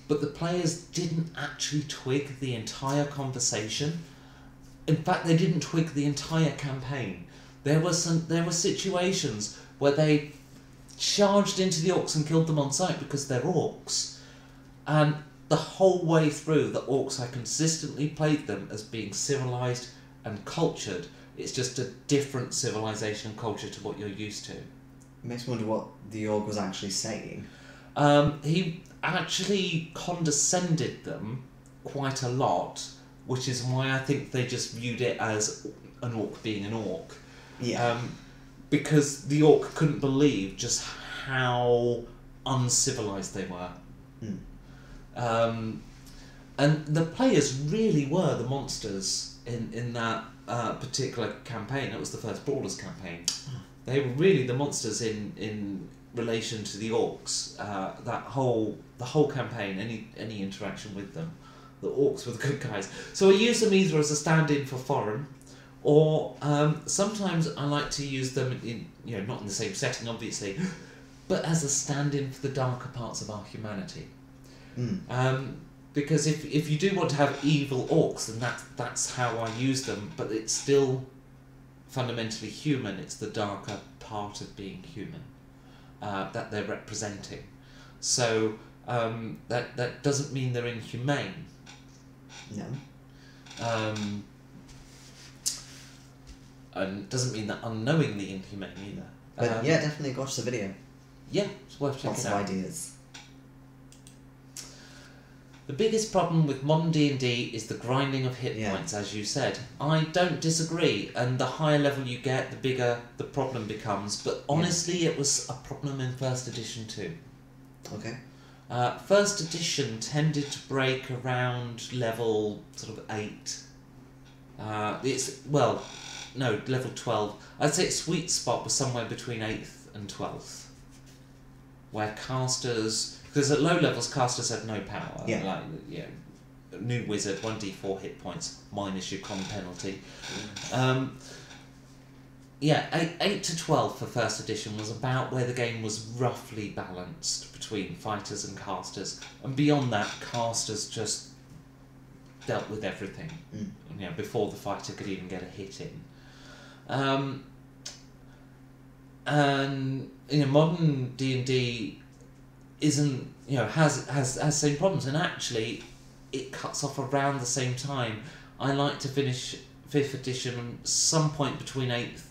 But the players didn't actually twig the entire conversation. In fact, they didn't twig the entire campaign. There were situations where they charged into the orcs and killed them on sight because they're orcs. And the whole way through, the orcs, I consistently played them as being civilized and cultured. It's just a different civilization and culture to what you're used to. It makes me wonder what the orc was actually saying. He actually condescended them quite a lot, which is why I think they just viewed it as an orc being an orc. Yeah. Because the orc couldn't believe just how uncivilized they were. And the players really were the monsters in that particular campaign. It was the first Brawlers campaign. They were really the monsters in relation to the orcs. The whole campaign, any interaction with them, the orcs were the good guys. So I use them either as a stand-in for foreign, or sometimes I like to use them in, not in the same setting, obviously, but as a stand-in for the darker parts of our humanity. Because if you do want to have evil orcs, then that's how I use them, but it's still fundamentally human. It's the darker part of being human that they're representing. So that doesn't mean they're inhumane. No. And doesn't mean they're unknowingly inhumane either. But yeah, definitely watch the video. Yeah, it's worth checking Lots out. of ideas. The biggest problem with modern D&D is the grinding of hit points, as you said. I don't disagree, and the higher level you get, the bigger the problem becomes, but honestly it was a problem in first edition too. Okay. First edition tended to break around level sort of 8. Level 12. I'd say its sweet spot was somewhere between 8th and 12th, where casters... Because at low levels, casters had no power. New wizard, 1d4 hit points, minus your con penalty. 8 to 12 for first edition was about where the game was roughly balanced between fighters and casters. And beyond that, casters just dealt with everything. Before the fighter could even get a hit in. And modern D&D isn't, has same problems, and actually it cuts off around the same time. I like to finish 5th edition some point between 8th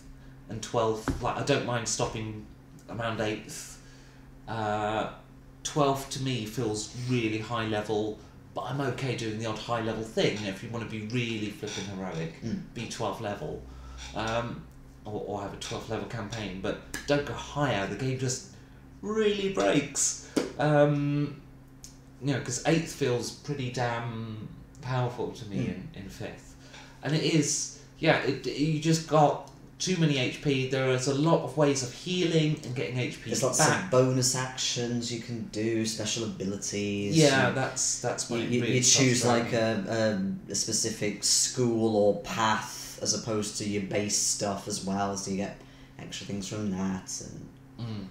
and 12th. Like, I don't mind stopping around 8th. 12th to me feels really high level, but I'm okay doing the odd high level thing. If you want to be really flipping heroic, be 12th level, or have a 12th level campaign, but don't go higher. The game just really breaks. Because 8th feels pretty damn powerful to me in 5th. And it is, you just got too many HP. There is a lot of ways of healing and getting HP There's lots of bonus actions you can do, special abilities. Yeah, that's what you choose like a specific school or path as opposed to your base stuff as well, so you get extra things from that. And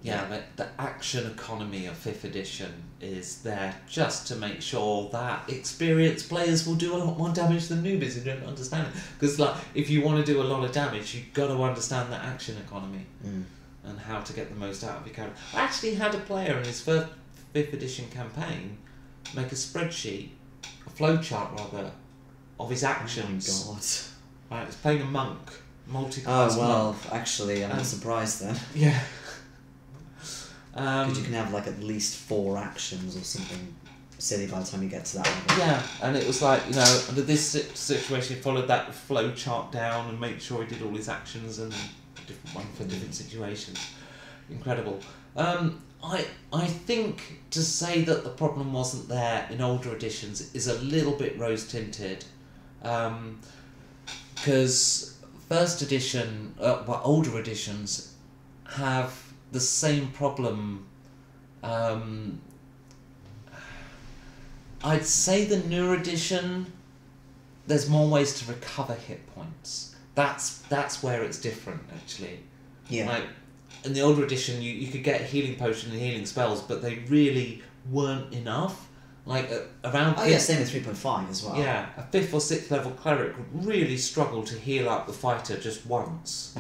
Yeah, the action economy of 5th edition is there just to make sure that experienced players will do a lot more damage than newbies who don't understand it. Because like, if you want to do a lot of damage, you've got to understand the action economy and how to get the most out of your character. I actually had a player in his first 5th edition campaign make a spreadsheet, a flowchart rather, of his actions. Oh my god. Right, he was playing a monk, multi-class Oh well, monk. actually, I'm not surprised then. Yeah. Because you can have like at least 4 actions or something silly by the time you get to that level. Yeah, and it was like, you know, under this situation, he followed that flow chart down and made sure he did all his actions and a different one for different situations. Incredible. I think to say that the problem wasn't there in older editions is a little bit rose-tinted. Because first edition, older editions have the same problem. I'd say the newer edition, there's more ways to recover hit points. That's where it's different, actually. Yeah. Like in the older edition, you could get a healing potion and healing spells, but they really weren't enough. Like around. Oh yeah, same with 3.5 as well. Yeah, a 5th or 6th level cleric would really struggle to heal up the fighter just once.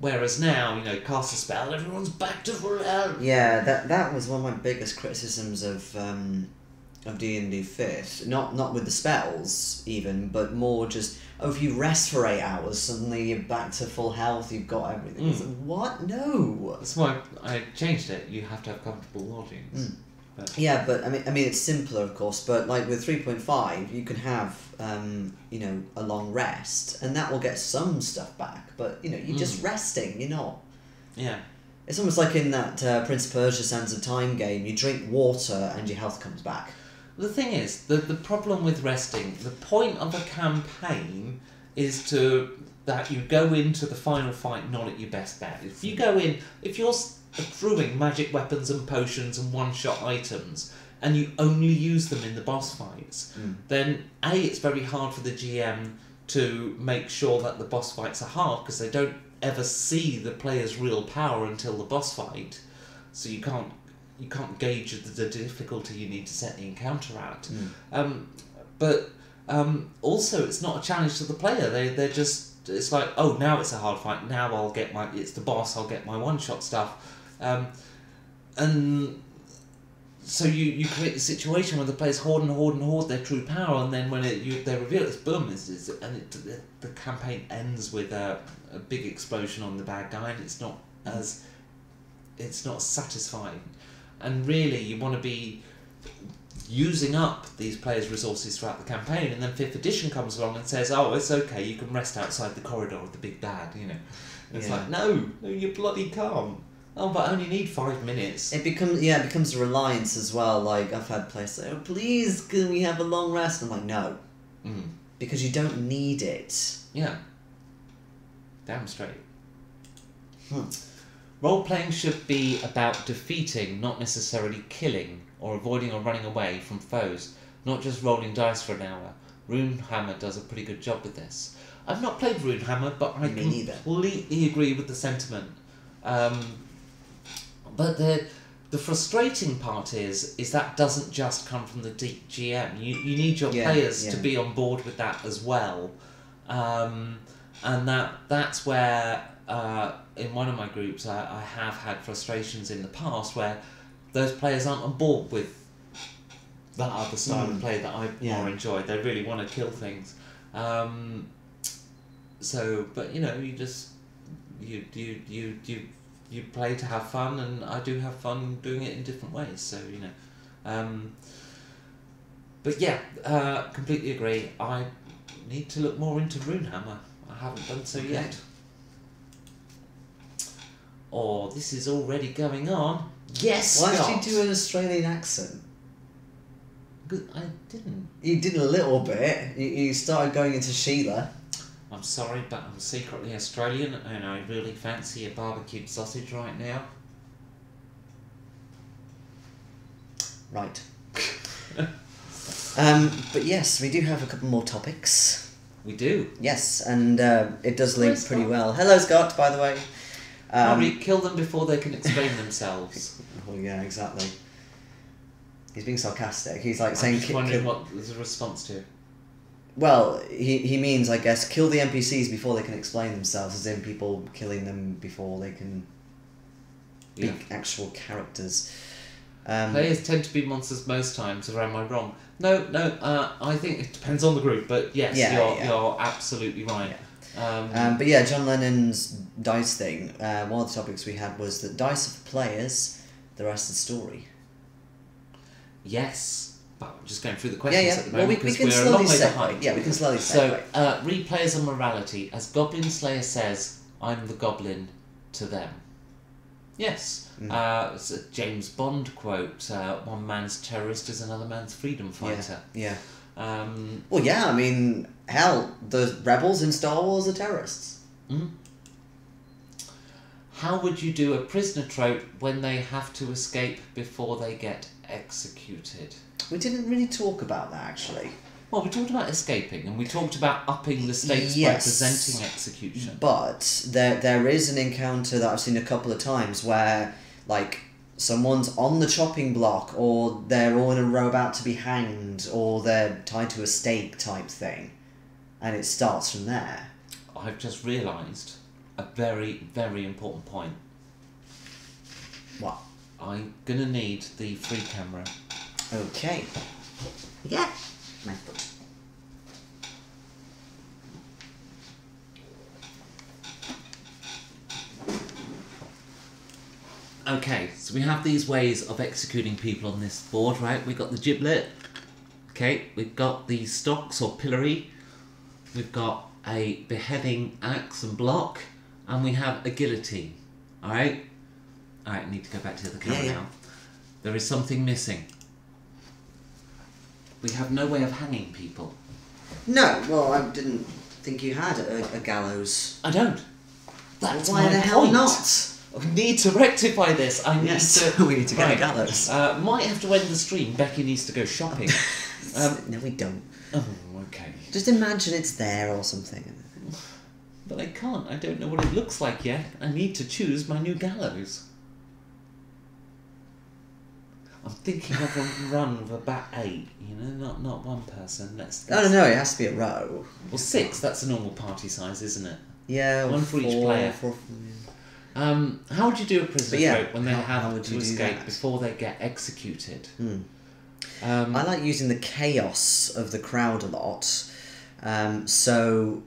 Whereas now, you know, cast a spell, everyone's back to full health. Yeah, that was one of my biggest criticisms of D&D 5th. Not with the spells even, but more just if you rest for 8 hours, suddenly you're back to full health. You've got everything. It's like, what? No. That's why I changed it. You have to have comfortable lodgings. But Yeah, but I mean it's simpler, of course. But like with 3.5, you can have you know, a long rest, and that will get some stuff back. But you know, you're just resting. You're not. yeah, It's almost like in that Prince of Persia: Sands of Time game. You drink water and your health comes back. the thing is, the problem with resting, the point of a campaign is that you go into the final fight not at your best bet. If you go in, if you're accruing magic weapons and potions and one-shot items, and you only use them in the boss fights, then A, it's very hard for the GM to make sure that the boss fights are hard, because they don't ever see the player's real power until the boss fight, so you can't gauge the difficulty you need to set the encounter at. But also, it's not a challenge to the player. They're just, it's like, oh, now it's a hard fight, now I'll get it's the boss, I'll get my one-shot stuff. And so you create the situation where the players hoard their true power, and then when they reveal it's boom, the campaign ends with a big explosion on the bad guy, and it's not satisfying. And really, you want to be using up these players' resources throughout the campaign, and then 5th edition comes along and says, oh, it's okay, you can rest outside the corridor of the big bad, you know. And it's like, no, you bloody can't. Oh, but I only need 5 minutes. It becomes a reliance as well. Like, I've had players say, oh, please, can we have a long rest? I'm like, no. Because you don't need it. Yeah. Damn straight. Role-playing should be about defeating, not necessarily killing, or avoiding or running away from foes, not just rolling dice for an hour. Runehammer does a pretty good job with this. I've not played Runehammer, but I completely agree with the sentiment. But the frustrating part is that doesn't just come from the GM. You need your players to be on board with that as well, and that's where in one of my groups I have had frustrations in the past where those players aren't on board with that other style of play that I more enjoyed. They really want to kill things. So, but you know, you play to have fun, and I do have fun doing it in different ways. So you know, but yeah, completely agree. I need to look more into Runehammer. I haven't done so yet. Or this is already going on. Yes. Why Scott. did you do an Australian accent? I didn't. You did a little bit. You started going into Sheila. I'm sorry, but I'm secretly Australian, and I really fancy a barbecued sausage right now. Right. But yes, we do have a couple more topics. We do. Yes, and it does link Hello, pretty Scott. well. Hello, Scott, by the way. Harry, kill them before they can explain themselves. Oh yeah, exactly. He's being sarcastic. He's like I'm saying... just wondering what there's a response to. Well, he means, I guess, kill the NPCs before they can explain themselves, as in people killing them before they can be actual characters. Players tend to be monsters most times, or am I wrong? No, I think it depends on the group, but yes, you're absolutely right. Yeah. But yeah, John Lennon's dice thing, one of the topics we had was that dice are for players, the rest is story. Yes. But I'm just going through the questions at the moment we because can we're a long way segue. behind. Yeah, we can slowly So, segue. replayers and morality. As Goblin Slayer says, I'm the goblin to them. Yes. It's a James Bond quote. One man's terrorist is another man's freedom fighter. Yeah. Well, yeah, I mean, hell, the rebels in Star Wars are terrorists. Mm-hmm. How would you do a prisoner trope when they have to escape before they get executed? We didn't really talk about that, actually. Well, we talked about escaping, and we talked about upping the stakes by presenting execution. But there is an encounter that I've seen a couple of times where, like, someone's on the chopping block, or they're all in a row about to be hanged, or they're tied to a stake type thing. And it starts from there. I've just realised a very, very important point. What? I'm going to need the free camera. Okay. Yeah. Okay, so we have these ways of executing people on this board, right? We've got the giblet. Okay, we've got the stocks or pillory. We've got a beheading axe and block. And we have a guillotine. Alright? Alright, I need to go back to the camera now. There is something missing. We have no way of hanging people. No, well, I didn't think you had a gallows. I don't. That's why my the hell point. not? We need to rectify this. We need to get a gallows. Might have to end the stream. Becky needs to go shopping. No, we don't. Oh, okay. Just imagine it's there or something. But I can't. I don't know what it looks like yet. I need to choose my new gallows. I'm thinking of a run of about 8, you know, not one person. No, it has to be a row. Well, 6, that's a normal party size, isn't it? Yeah, one for each player. How would you do a prisoner trope when they have to escape before they get executed? I like using the chaos of the crowd a lot. So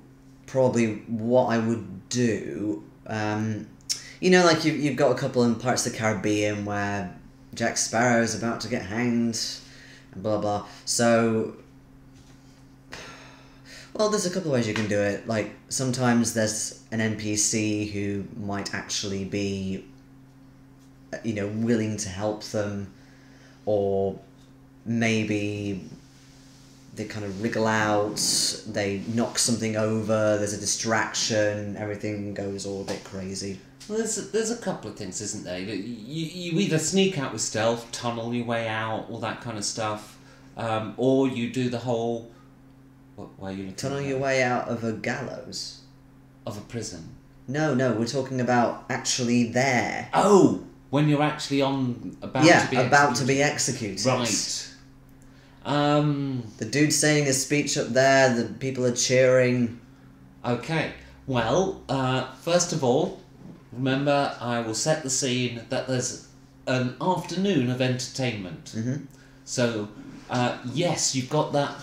probably what I would do, you know, like you've got a couple in Pirates of the Caribbean where Jack Sparrow is about to get hanged, and blah blah. So, well, there's a couple of ways you can do it. Like, sometimes there's an NPC who might actually be, you know, willing to help them, or maybe they kind of wriggle out, they knock something over, there's a distraction, everything goes all a bit crazy. Well, there's a couple of things, isn't there? You either sneak out with stealth, tunnel your way out, all that kind of stuff, or you do the whole... Why are you looking tunnel your way out of a gallows? Of a prison? No, we're talking about actually there. Oh! When you're actually about to be executed. Right. The dude's saying his speech up there, the people are cheering. Okay. Well, first of all, remember, I will set the scene that there's an afternoon of entertainment. Mm-hmm. So, yes, you've got that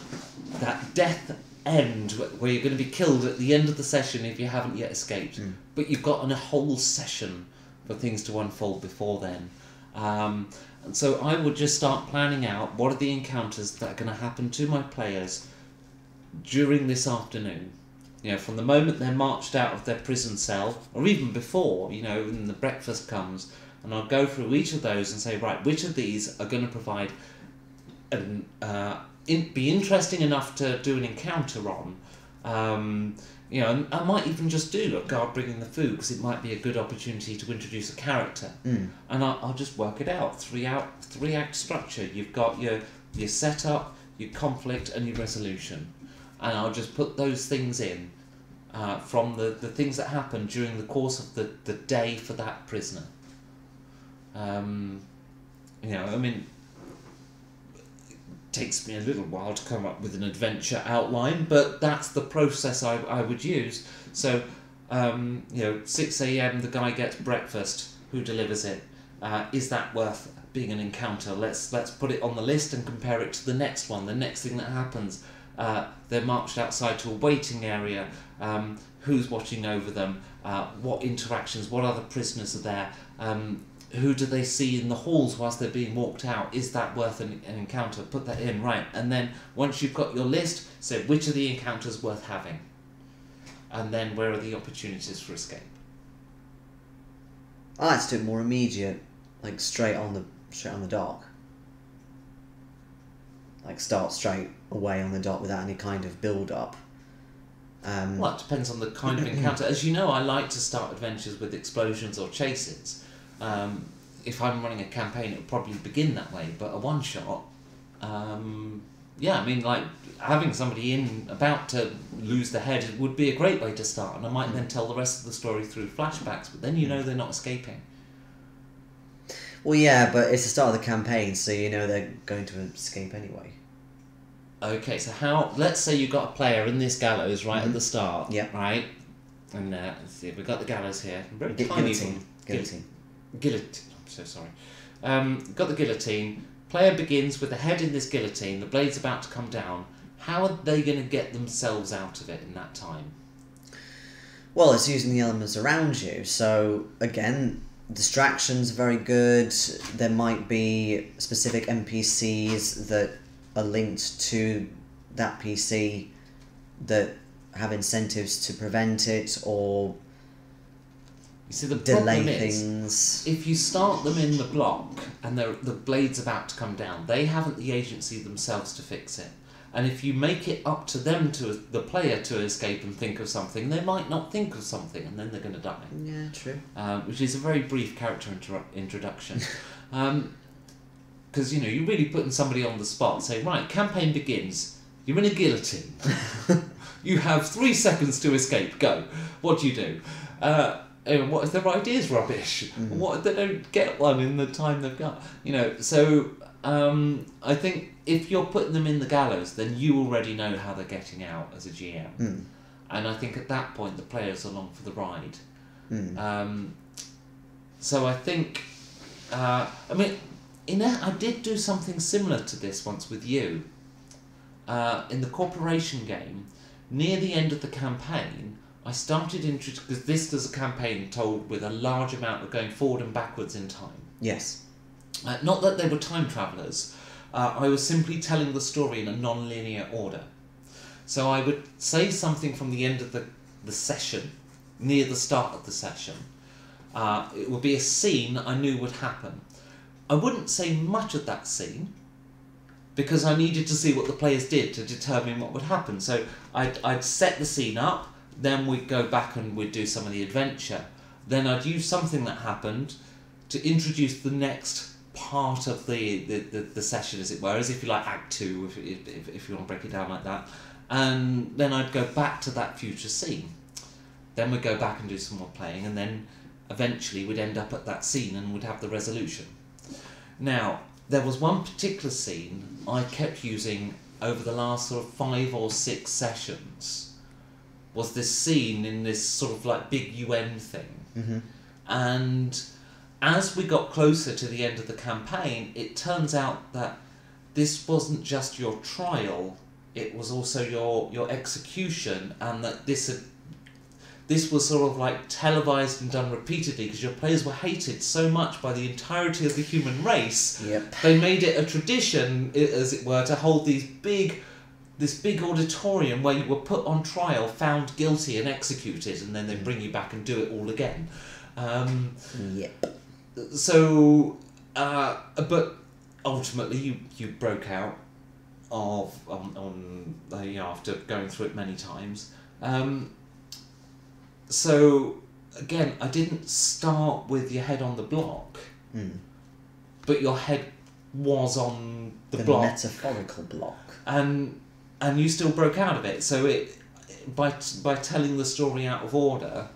death end where you're going to be killed at the end of the session if you haven't yet escaped. But you've got a whole session for things to unfold before then. And so I would just start planning out what are the encounters that are going to happen to my players during this afternoon. You know, from the moment they're marched out of their prison cell, or even before, you know, when the breakfast comes, and I'll go through each of those and say, right, which of these are going to provide, be interesting enough to do an encounter on. You know, and I might even just do, look, guard bringing the food, because it might be a good opportunity to introduce a character. And I'll just work it out. Three act structure. You've got your setup, your conflict, and your resolution. And I'll just put those things in. from the things that happen during the course of the day for that prisoner. You know, I mean, it takes me a little while to come up with an adventure outline, but that's the process I would use. So, you know, 6 a.m. the guy gets breakfast. Who delivers it? Is that worth being an encounter? Let's put it on the list and compare it to the next one. The next thing that happens, they're marched outside to a waiting area. Who's watching over them? What interactions? What other prisoners are there? Who do they see in the halls whilst they're being walked out? Is that worth an encounter? Put that in, right. And then once you've got your list, say which are the encounters worth having? And then where are the opportunities for escape? I like to do it more immediate, like straight on the dock. Like start straight away on the dock without any kind of build up. Well, it depends on the kind of encounter. As you know, I like to start adventures with explosions or chases. If I'm running a campaign, it would probably begin that way, but a one-shot, yeah, I mean, like, having somebody about to lose their head would be a great way to start, and I might then tell the rest of the story through flashbacks, but then you know they're not escaping. Well, yeah, but it's the start of the campaign, so you know they're going to escape anyway. Okay, so let's say you've got a player in this gallows right at the start, right? And let's see, we've got the gallows here. Very tiny one. Guillotine. Guillotine, I'm so sorry. Got the guillotine. Player begins with the head in this guillotine, the blade's about to come down. How are they going to get themselves out of it in that time? Well, it's using the elements around you. So, again, distractions are very good. There might be specific NPCs that are linked to that PC that have incentives to prevent it or you see, the delay problem things. Is, if you start them in the block and the blade's about to come down, they haven't the agency themselves to fix it. And if you make it up to them, to the player, to escape and think of something, they might not think of something, and then they're going to die. Yeah, true. Which is a very brief character introduction. Because, you know, you're really putting somebody on the spot, saying, right, campaign begins, you're in a guillotine. You have 3 seconds to escape, go. What do you do? What if their idea's rubbish? What if they don't get one in the time they've got? You know, so I think if you're putting them in the gallows, then you already know how they're getting out as a GM. And I think at that point the player's along for the ride. So I think, I mean, I did do something similar to this once with you. In the corporation game, near the end of the campaign, I started because this is a campaign told with a large amount of going forward and backwards in time. Yes. Not that they were time travellers. I was simply telling the story in a non-linear order. So I would say something from the end of the session, near the start of the session. It would be a scene I knew would happen. I wouldn't say much of that scene, because I needed to see what the players did to determine what would happen. So I'd set the scene up, then we'd go back and we'd do some of the adventure. Then I'd use something that happened to introduce the next part of the session, as it were, as if you like Act 2, if you want to break it down like that. And then I'd go back to that future scene. Then we'd go back and do some more playing, and then eventually we'd end up at that scene and we'd have the resolution. Now, there was one particular scene I kept using over the last sort of 5 or 6 sessions, was this scene in this sort of like big UN thing. And as we got closer to the end of the campaign, it turns out that this wasn't just your trial, it was also your execution, and that this was sort of like televised and done repeatedly because your players were hated so much by the entirety of the human race. They made it a tradition, as it were, to hold this big auditorium where you were put on trial, found guilty and executed, and then they bring you back and do it all again. So, but ultimately you broke out after going through it many times. So, again, I didn't start with your head on the block, but your head was on the block. metaphorical block. And you still broke out of it. So by telling the story out of order,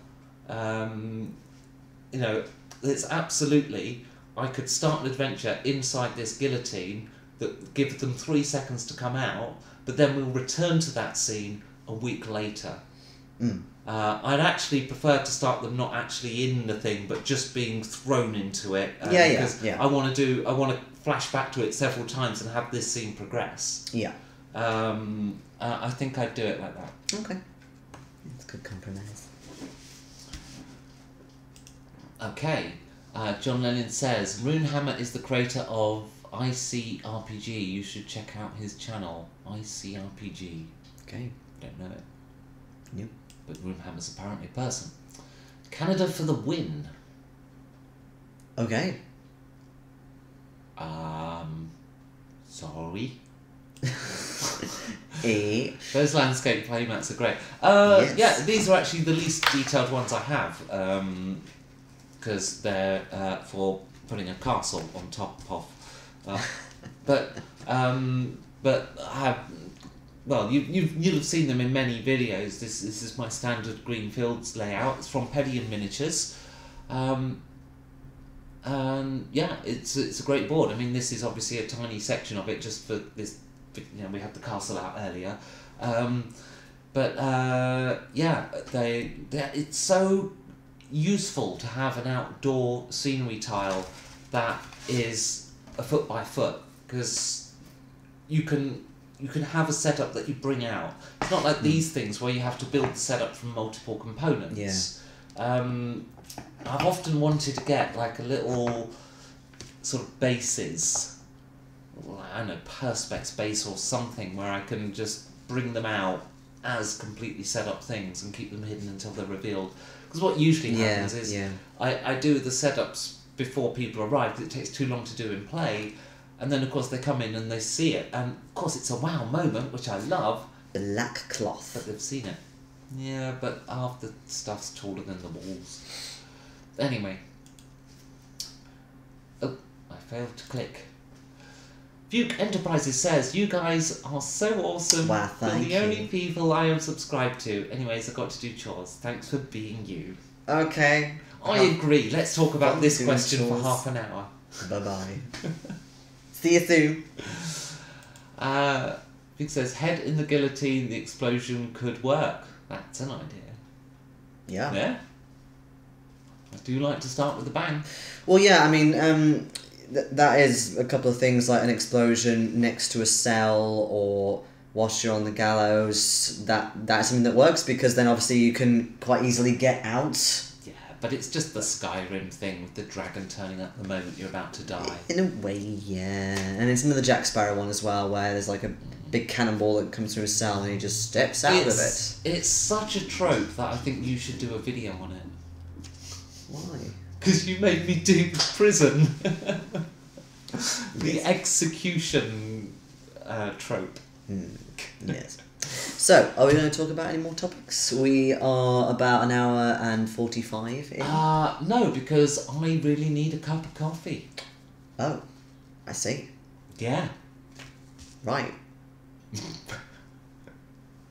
you know, it's absolutely, I could start an adventure inside this guillotine that gives them 3 seconds to come out, but then we'll return to that scene a week later. I'd actually prefer to start them not actually in the thing, but just being thrown into it. Because I want to flash back to it several times and have this scene progress. Yeah. I think I'd do it like that. Okay. That's a good compromise. Okay. John Lennon says, Runehammer is the creator of ICRPG. You should check out his channel, ICRPG. Okay. Don't know it. Yep. But Runehammer's apparently a person. Canada for the win. Okay. Sorry. Those landscape playmats are great. Yes. Yeah, these are actually the least detailed ones I have, because they're for putting a castle on top of. But I have. Well, you'll have seen them in many videos. This is my standard green fields layout. It's from Pedion Miniatures. And yeah, it's a great board. I mean, this is obviously a tiny section of it, just for this. You know, we had the castle out earlier, yeah, it's so useful to have an outdoor scenery tile that is a foot by foot, because you can have a setup that you bring out. It's not like these things where you have to build the setup from multiple components. Yeah. I've often wanted to get like a little sort of bases, I don't know, perspex base or something, where I can just bring them out as completely set up things and keep them hidden until they're revealed. Because what usually happens is I do the setups before people arrive, because it takes too long to do in play, and then of course they come in and they see it, and of course it's a wow moment, which I love. Black cloth. But they've seen it. Yeah, but half the stuff's taller than the walls. Anyway. Oh, I failed to click. Buke Enterprises says, you guys are so awesome. Wow, thank You're the only people I am subscribed to. Anyways, I've got to do chores. Thanks for being you. Okay. I agree. Let's talk about this doing question chores. for half an hour. Bye-bye. See you soon. Buke says, head in the guillotine, the explosion could work. That's an idea. Yeah. Yeah? I do like to start with a bang. Well, yeah, I mean, that is a couple of things, like an explosion next to a cell, or whilst you're on the gallows. That's something that works, because then obviously you can quite easily get out. Yeah, but it's just the Skyrim thing with the dragon turning up the moment you're about to die. In a way, yeah. And it's another Jack Sparrow one as well, where there's like a big cannonball that comes through a cell and he just steps out of it. It's such a trope that I think you should do a video on it. Why? Because you made me do prison. The execution trope. Yes. So, are we going to talk about any more topics? We are about an hour and 45 in. No, because I really need a cup of coffee. Oh, I see. Yeah. Right.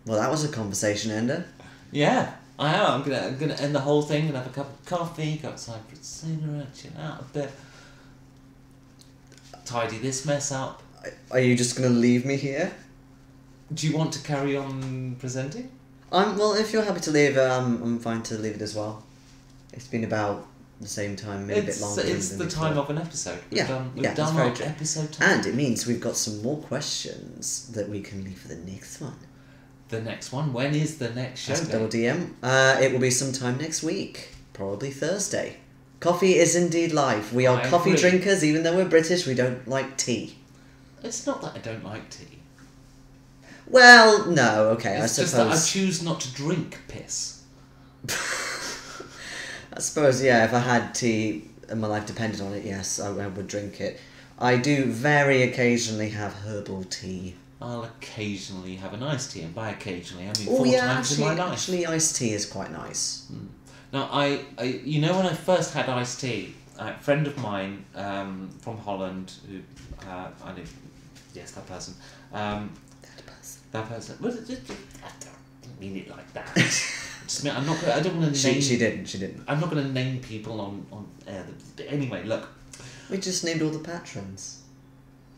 Well, that was a conversation ender. Yeah, I am. I'm gonna end the whole thing, gonna have a cup of coffee, go outside for a cigarette, chill out a bit, tidy this mess up. Are you just going to leave me here? Do you want to carry on presenting? Well, if you're happy to leave, I'm fine to leave it as well. It's been about the same time, maybe a bit longer. It's the time of an episode. We've done very our true. episode time. And it means we've got some more questions that we can leave for the next one. The next one? When is the next show? Ask Double DM. It will be sometime next week. Probably Thursday. Coffee is indeed life. We are coffee drinkers, even though we're British, we don't like tea. It's not that I don't like tea. Well, no, okay, It's I just suppose. that I choose not to drink piss. I suppose, yeah, if I had tea and my life depended on it, yes, I would drink it. I do very occasionally have herbal tea. I'll occasionally have an iced tea, and by occasionally I mean Oh 4 yeah, times in my life. actually iced tea is quite nice. Now, you know, when I first had iced tea, a friend of mine from Holland, who I knew, yes, that person. That person. didn't mean it like that. Just mean, I'm not. I don't want to name. She didn't. I'm not going to name people on air. Anyway, look. We just named all the patrons.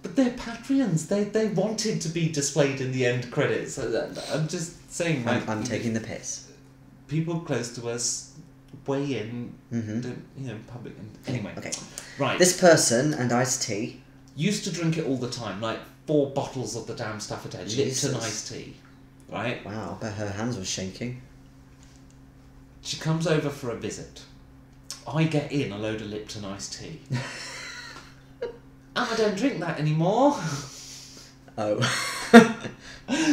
But they're Patreons. They wanted to be displayed in the end credits. I'm just saying. I'm taking the piss. People close to us weigh in. Public. Anyway. Okay. Right. This person and iced tea. Used to drink it all the time, like 4 bottles of the damn stuff a day. Jesus. Lipton iced tea. Right? Wow, I bet her hands were shaking. She comes over for a visit. I get in a load of Lipton iced tea. And I don't drink that anymore. Oh.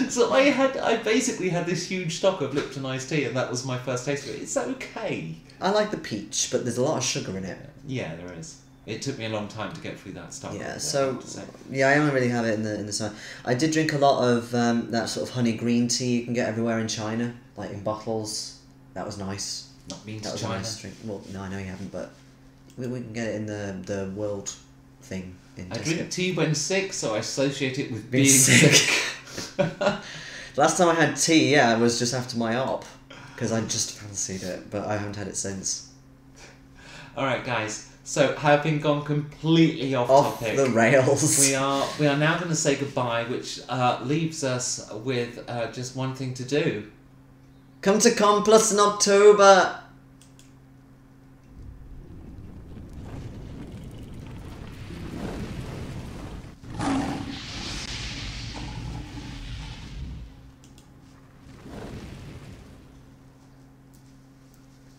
So I basically had this huge stock of Lipton iced tea, and that was my first taste of it. It's okay. I like the peach, but there's a lot of sugar in it. Yeah, there is. It took me a long time to get through that stuff. Yeah, I only really have it in the sun. I did drink a lot of that sort of honey green tea you can get everywhere in China, like in bottles. That was nice. Not been That to was China. a nice drink. Well, no, I know you haven't, but we can get it in the world thing in I Tesco. drink tea when sick, so I associate it with Being being sick. Last time I had tea, it was just after my op, because I just fancied it, but I haven't had it since. Alright guys, so having gone completely off topic, the rails. we are now going to say goodbye, which leaves us with just one thing to do. Come to Complus in October!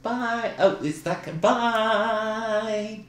Bye. Oh, it's that. Bye.